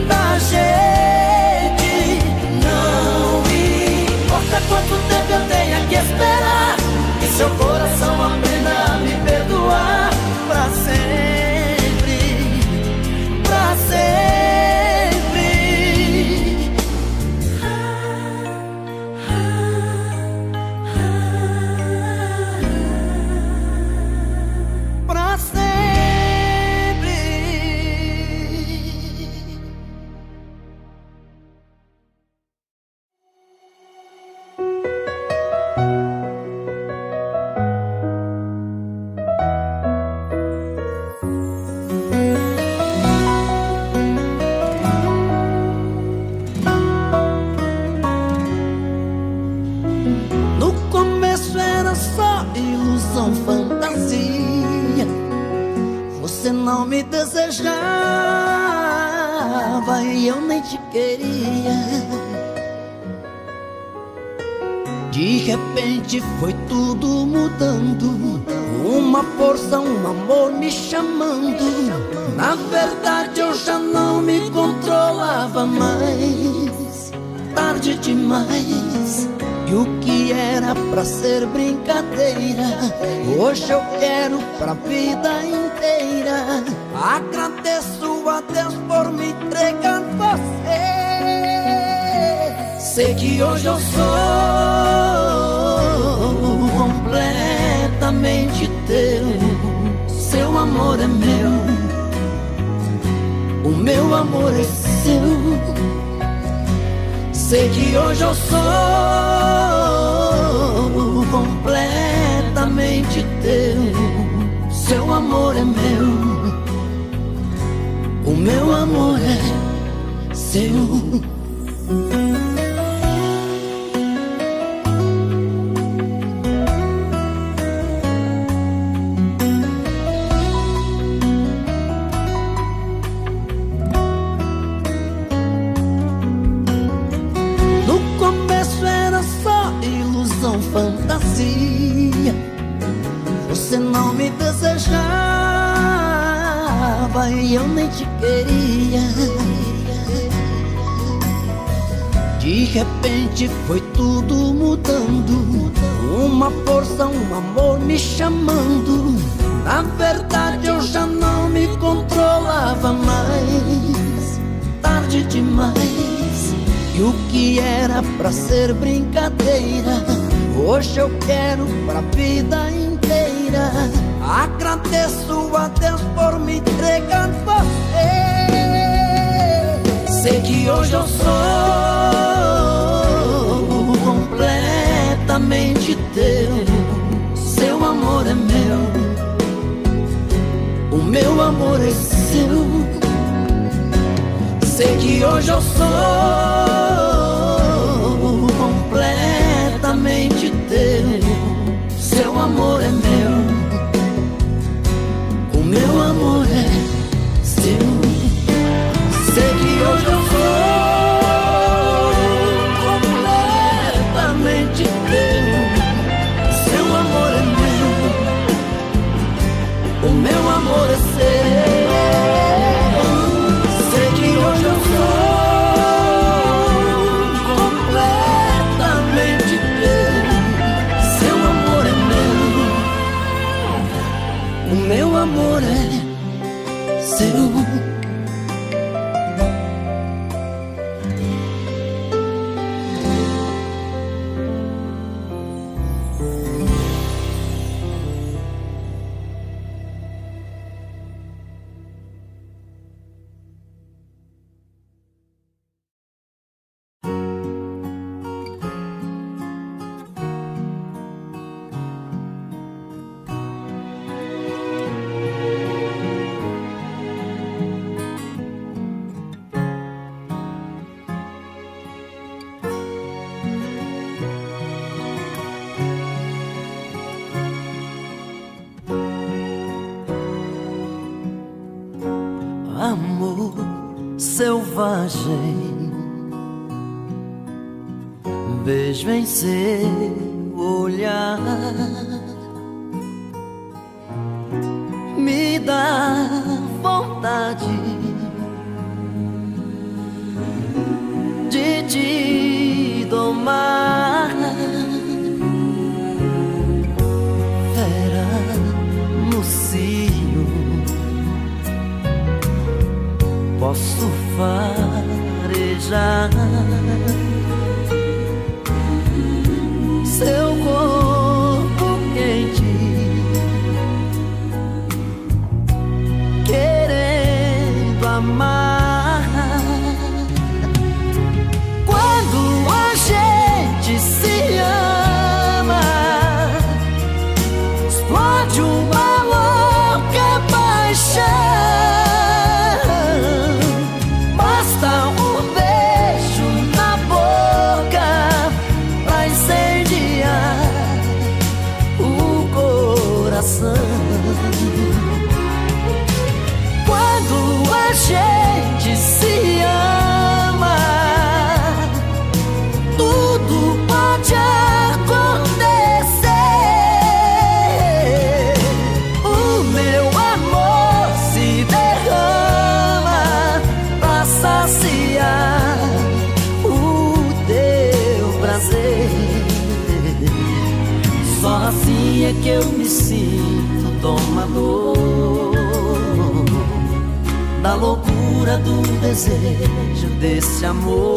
da gente. Não importa quanto tempo eu tenha que esperar, que seu coração aprenda a me perdoar pra sempre, pra sempre, pra sempre. No começo era só ilusão, fantasia. Você não me desejava e eu nem te queria. De repente foi tudo mudando, uma força, um amor me chamando. Na verdade eu já não me controlava mais, tarde demais. E o que era pra ser brincadeira, hoje eu quero pra vida inteira. Agradeço a Deus por me entregar você. Sei que hoje eu sou completamente teu. Seu amor é meu, o meu amor é seu. Sei que hoje eu sou completamente teu. Seu amor é meu, o meu amor é seu. Fantasia, você não me desejava e eu nem te queria. De repente foi tudo mudando, uma força, um amor me chamando. Na verdade eu já não me controlava mais, tarde demais. E o que era pra ser brincadeira, hoje eu quero pra vida inteira. Agradeço a Deus por me entregar você. Sei que hoje eu sou completamente teu. Seu amor é meu, o meu amor é seu. Sei que hoje eu sou completamente teu. Seu amor é meu, o meu amor é seu. Sei que hoje eu sou completamente teu. Seu amor é meu, o meu amor é seu. Sei que hoje eu sou completamente teu. Seu amor é meu, o meu amor é seu. selvagem, vejo em seu olhar, me dá vontade de te domar. Fera no cio, posso farejar seu corpo quente, querendo amar. Quando a gente se ama, explode uma louca paixão. Basta um beijo na boca pra incendiar o coração. Quando a gente se ama, tudo pode acontecer. O meu amor se derrama pra saciar o teu prazer. Só assim é que eu me sinto domador da loucura do desejo desse amor.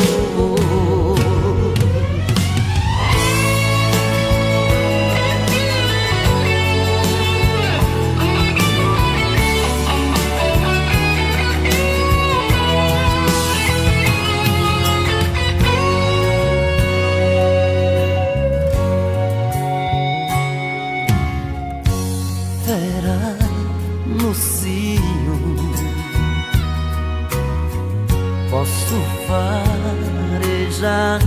Fera no cio, posso farejar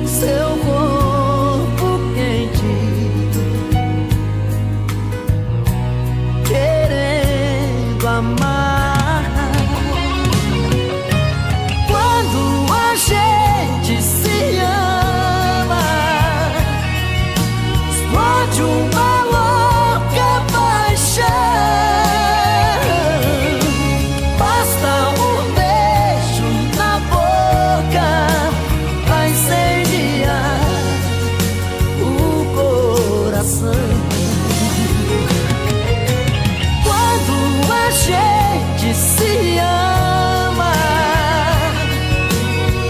seu corpo quente, querendo amar. Quando a gente se ama, explode uma louca paixão. Basta um beijo na boca pra incendiar o coração. Quando a gente se ama,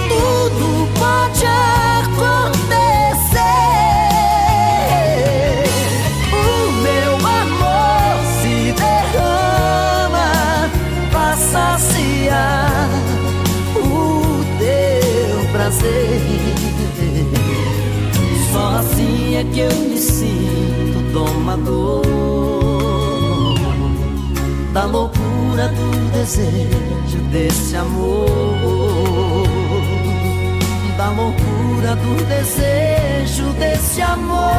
tudo pode acontecer. O meu amor se derrama pra saciar o teu prazer. Só assim é que eu me sinto domador da loucura do desejo desse amor, da loucura do desejo desse amor.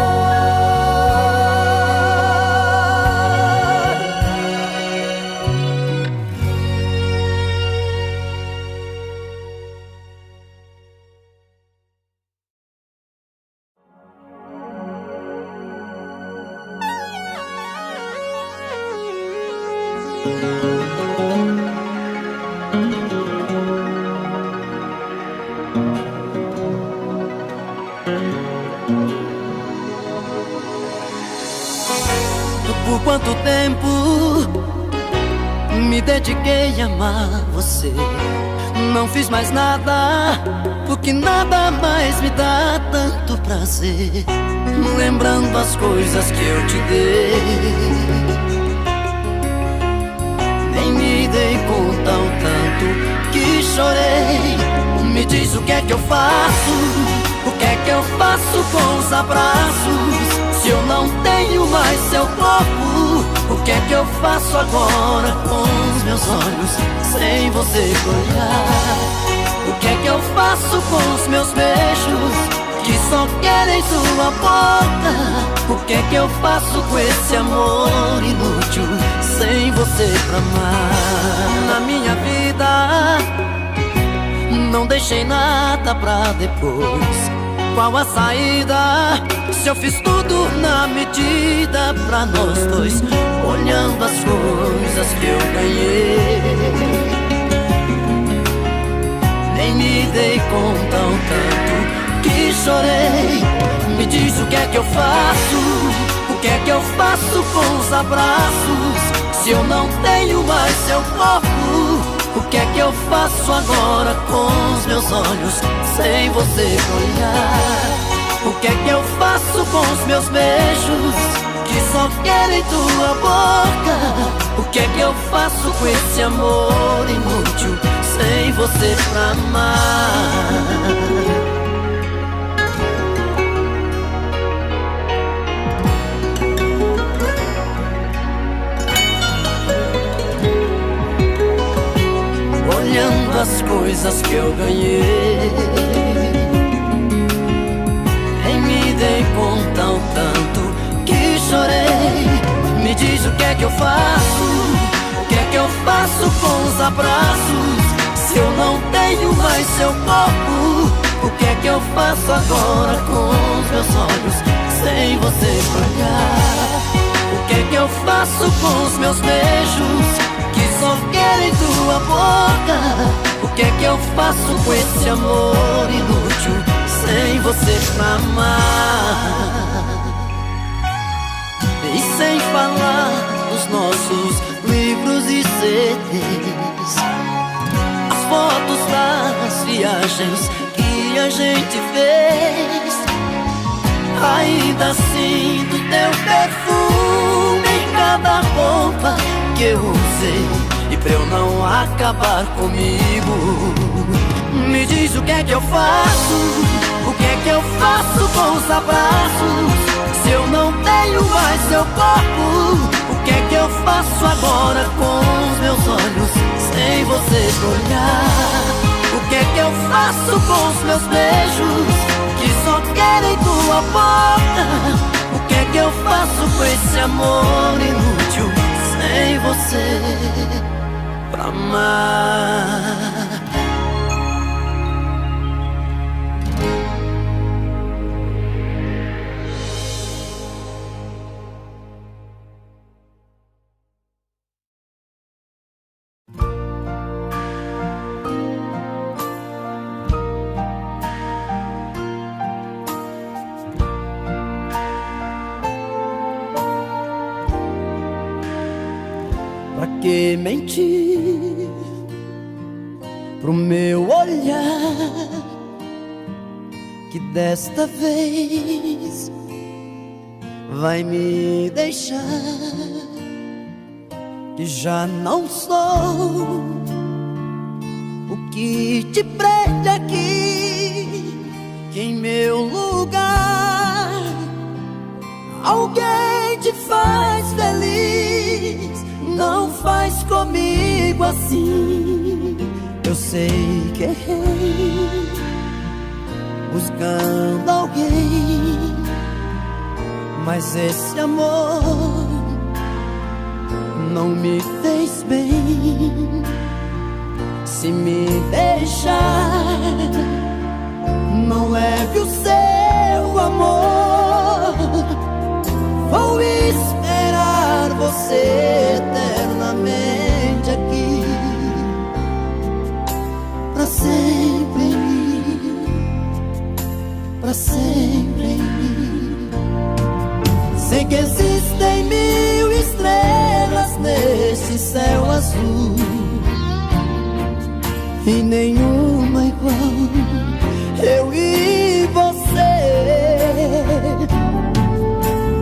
Por quanto tempo me dediquei a amar você? Não fiz mais nada, porque nada mais me dá tanto prazer. Lembrando as coisas que eu te dei, nem me dei conta o tanto que chorei. Me diz o que é que eu faço, o que é que eu faço com os abraços? Se eu não tenho mais seu corpo, o que é que eu faço agora com os meus olhos sem você olhar? O que é que eu faço com os meus beijos que só querem sua boca? O que é que eu faço com esse amor inútil sem você você pra amar. Na minha vida não deixei nada pra depois. Qual a saída se eu fiz tudo na medida pra nós dois? Olhando as coisas que eu ganhei, nem me dei conta o tanto que chorei. Me diz o que é que eu faço, o que é que eu faço com os abraços, se eu não tenho mais seu corpo? O que é que eu faço agora com os meus olhos sem você olhar? O que é que eu faço com os meus beijos que só querem tua boca? O que é que eu faço com esse amor inútil sem você pra amar? Olhando as coisas que eu ganhei, nem me dei conta o tanto que chorei. Me diz o que é que eu faço, o que é que eu faço com os abraços, se eu não tenho mais seu corpo? O que é que eu faço agora com os meus olhos sem você olhar? O que é que eu faço com os meus beijos que só querem tua boca? O que é que eu faço com esse amor inútil sem você pra amar? E sem falar dos nossos livros e CDs, as fotos das viagens que a gente fez, ainda assim do teu perfume em cada roupa que eu usei, e pra eu não acabar comigo, me diz o que é que eu faço, o que é que eu faço com os abraços, se eu não tenho mais seu corpo? O que é que eu faço agora com os meus olhos sem você olhar? O que é que eu faço com os meus beijos que só querem tua boca? O que é que eu faço com esse amor inútil sem você pra amar? Pra que mentir pro meu olhar, que desta vez vai me deixar, que já não sou o que te prende aqui, que em meu lugar alguém te faz feliz. Não faz comigo assim. Eu sei que errei buscando alguém, mas esse amor não me fez bem. Se me deixar, não leve o seu amor. Vou esperar você eternamente aqui, pra sempre em mim, pra sempre em mim. Sei que existem 1000 estrelas nesse céu azul, e nenhuma igual eu e você,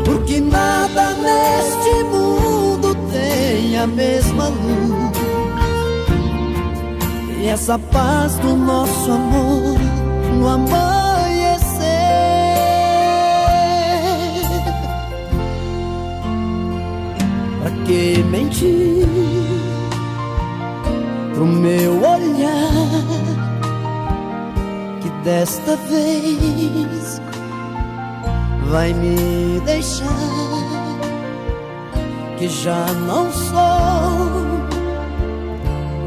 porque nada neste mundo tem a mesma luz, e essa paz do nosso amor no amanhecer. Pra que mentir pro meu olhar, que desta vez vai me deixar, que já não sou.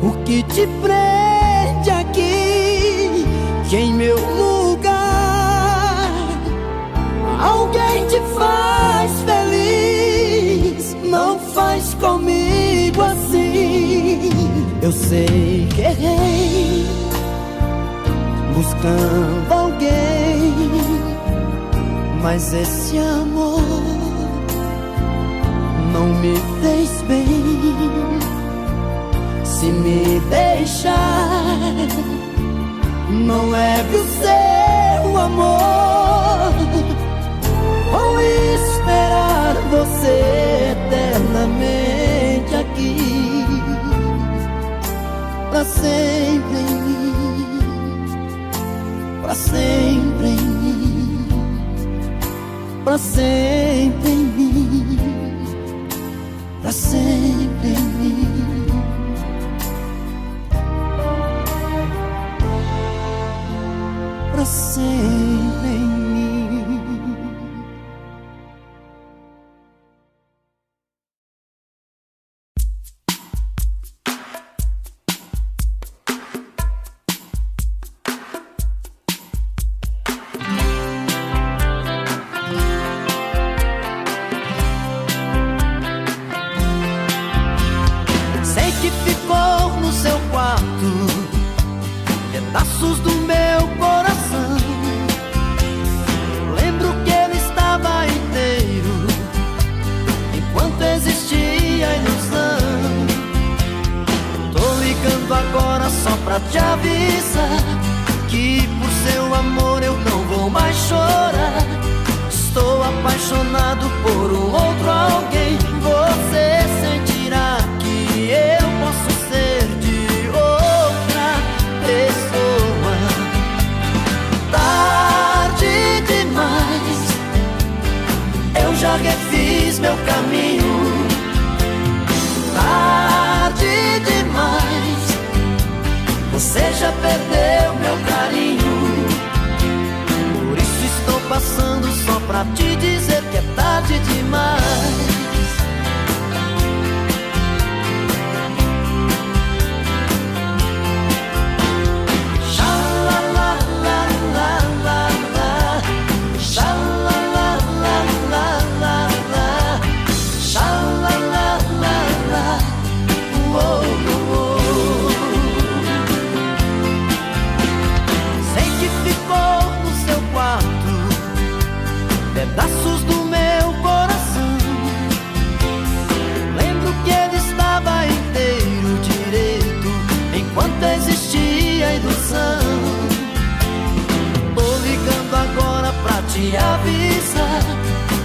O que te prende aqui, que em meu lugar alguém te faz feliz, não faz comigo assim. Eu sei que errei buscando alguém, mas esse amor não me fez bem. Se me deixar, não leve o seu amor. Vou esperar você eternamente aqui, pra sempre em mim, pra sempre em mim, pra sempre em mim, pra sempre em mim. Pra sempre em mim. Sei que ficou no seu quarto pedaços do meu coração. Lembro que ele estava inteiro enquanto existia a ilusão. Tô ligando agora só pra te avisar que por seu amor eu não vou mais chorar. Estou apaixonado por um outro alguém. Você sentirá que eu posso ser de outra pessoa. Tarde demais, eu já refiz meu caminho. Tarde demais, você já perdeu meu carinho. Por isso estou passando só pra te dizer que é tarde demais. Pedaços do meu coração. Lembro que ele estava inteiro direito enquanto existia a ilusão. Tô ligando agora pra te avisar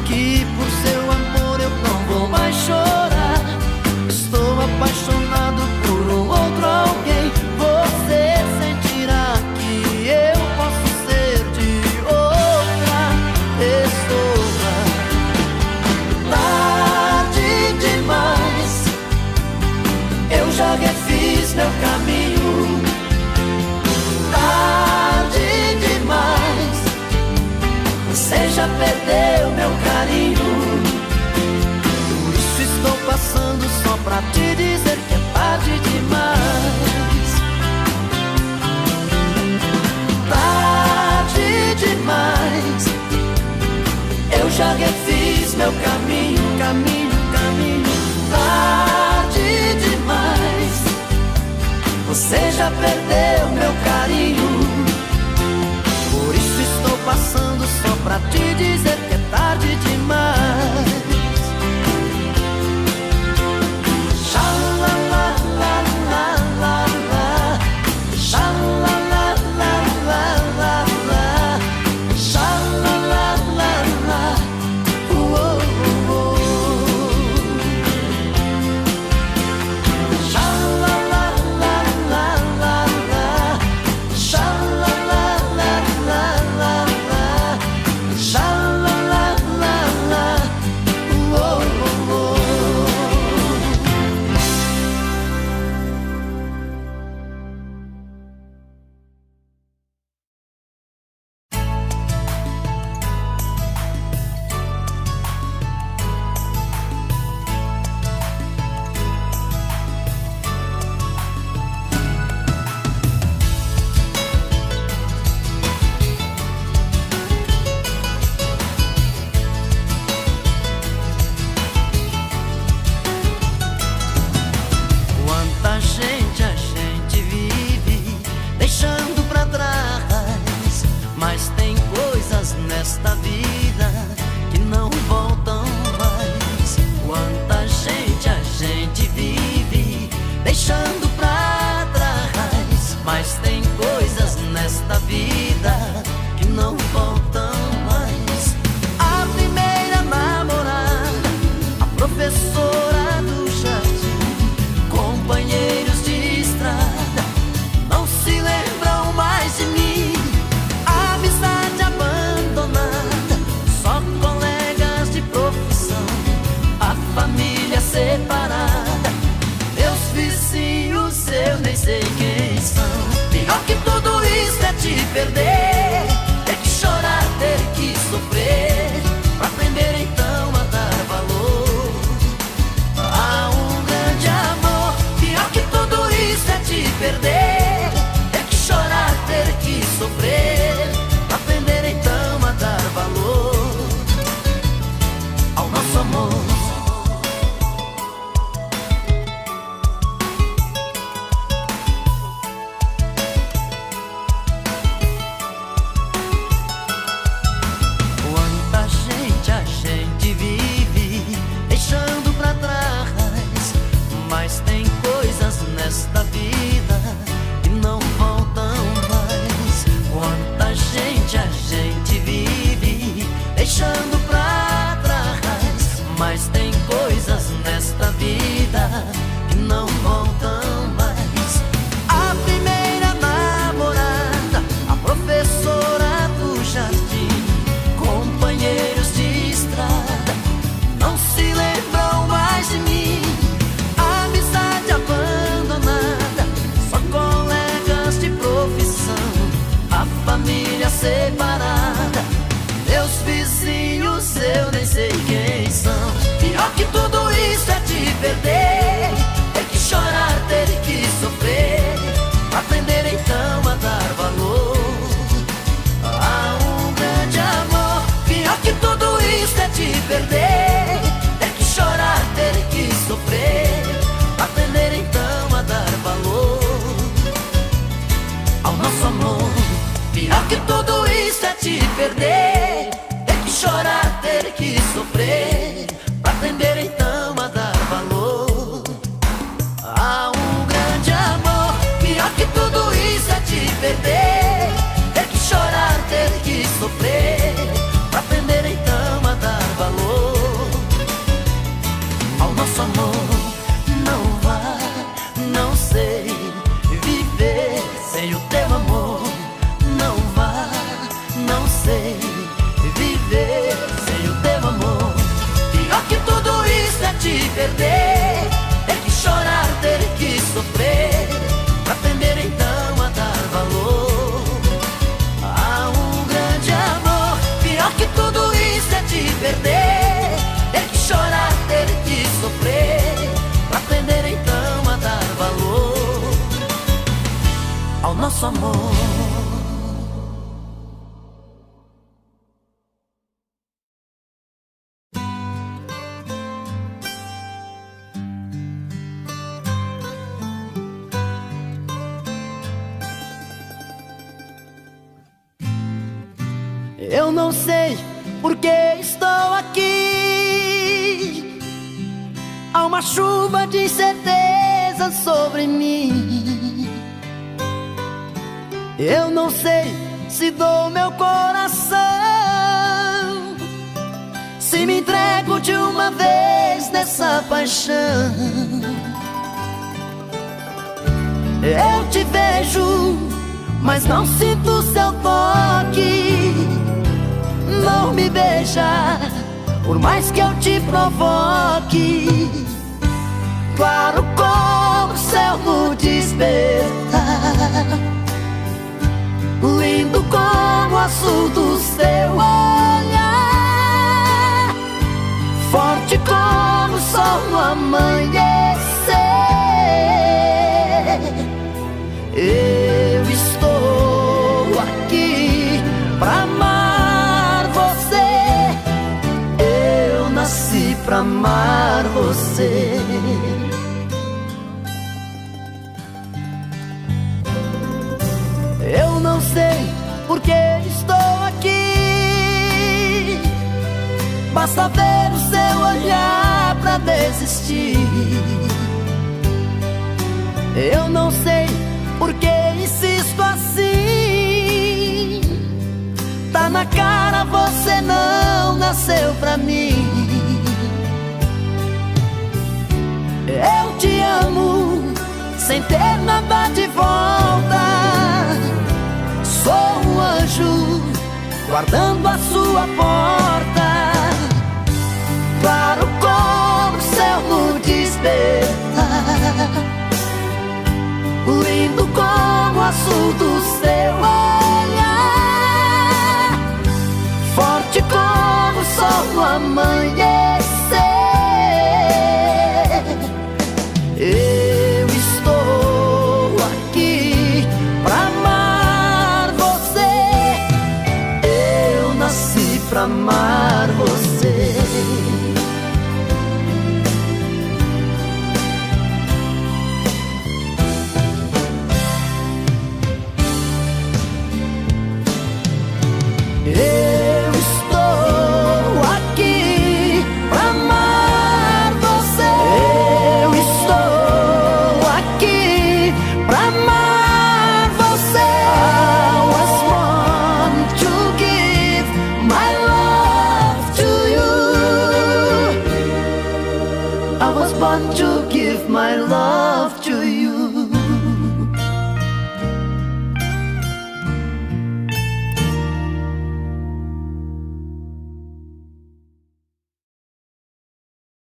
que por seu amor eu não vou mais chorar. Estou apaixonado por um outro alguém. Você sentirá que eu posso ser de outra pessoa. Tarde demais, eu já refiz meu caminho. Tarde demais, você já perdeu meu carinho. Por isso estou passando só pra te dizer que é tarde demais. Tarde demais, eu já refiz meu caminho, caminho, caminho. Tarde demais, você já perdeu meu carinho. Por isso estou passando só pra te dizer que é tarde demais. La perder, ter que chorar, ter que sofrer, pra aprender então a dar valor a um grande amor. Pior que tudo isso é te perder, ter que chorar, ter que sofrer, pra aprender então a dar valor ao nosso amor. A gente vive deixando pra trás, mas tem coisas nesta vida que não voltam mais. Quanta gente a gente vive deixando pra trás, mas tem coisas nesta vida que não voltam mais. A primeira namorada, a professora do jardim, companheiros de estrada, não se lembram mais de mim. A amizade abandonada, só colegas de profissão, a família separada, meus vizinhos eu nem sei quem são. Pior que tudo isso é te perder, ter que chorar, ter que sofrer, pra aprender então a dar valor a um grande amor. Pior que tudo isso é te perder, ter que chorar, ter que sofrer, pra aprender então a dar valor ao nosso amor. Pior que tudo isso é te perder, ter que chorar, ter que sofrer, pra aprender então a dar valor a um grande amor. Pior que tudo isso é te perder, ter que chorar, ter que sofrer, pra aprender então a dar valor ao nosso amor. Não vá, não sei viver sem o teu amor. Não vá, não sei viver sem o teu amor. Pior que tudo isso é te perder, ter que chorar, ter que sofrer, pra aprender então a dar valor a um grande amor. Pior que tudo isso é te perder, ter que chorar, ter que sofrer, pra aprender então a dar valor ao nosso amor. Eu não sei por que estou aqui. Há uma chuva de incerteza sobre mim. Eu não sei se dou meu coração, se me entrego de uma vez nessa paixão. Eu te vejo, mas não sinto seu toque. Não me beija, por mais que eu te provoque. Claro como o céu no despertar, lindo como o azul do seu olhar, forte como o sol no amanhecer. Eu estou aqui pra amar você, eu nasci pra amar você. Eu não sei por que estou aqui, basta ver o seu olhar pra desistir. Eu não sei por que insisto assim, tá na cara, você não nasceu pra mim. Eu te amo sem ter nada de volta, sou um anjo guardando a sua porta. Claro como o céu no despertar, lindo como espaço do seu olhar, forte como o sol no amanhecer. Eu estou aqui pra amar você, eu nasci pra amar você. Eu estou aqui pra amar você. Eu estou aqui pra amar você. I was born to give my love to you. I was born to give my love to you.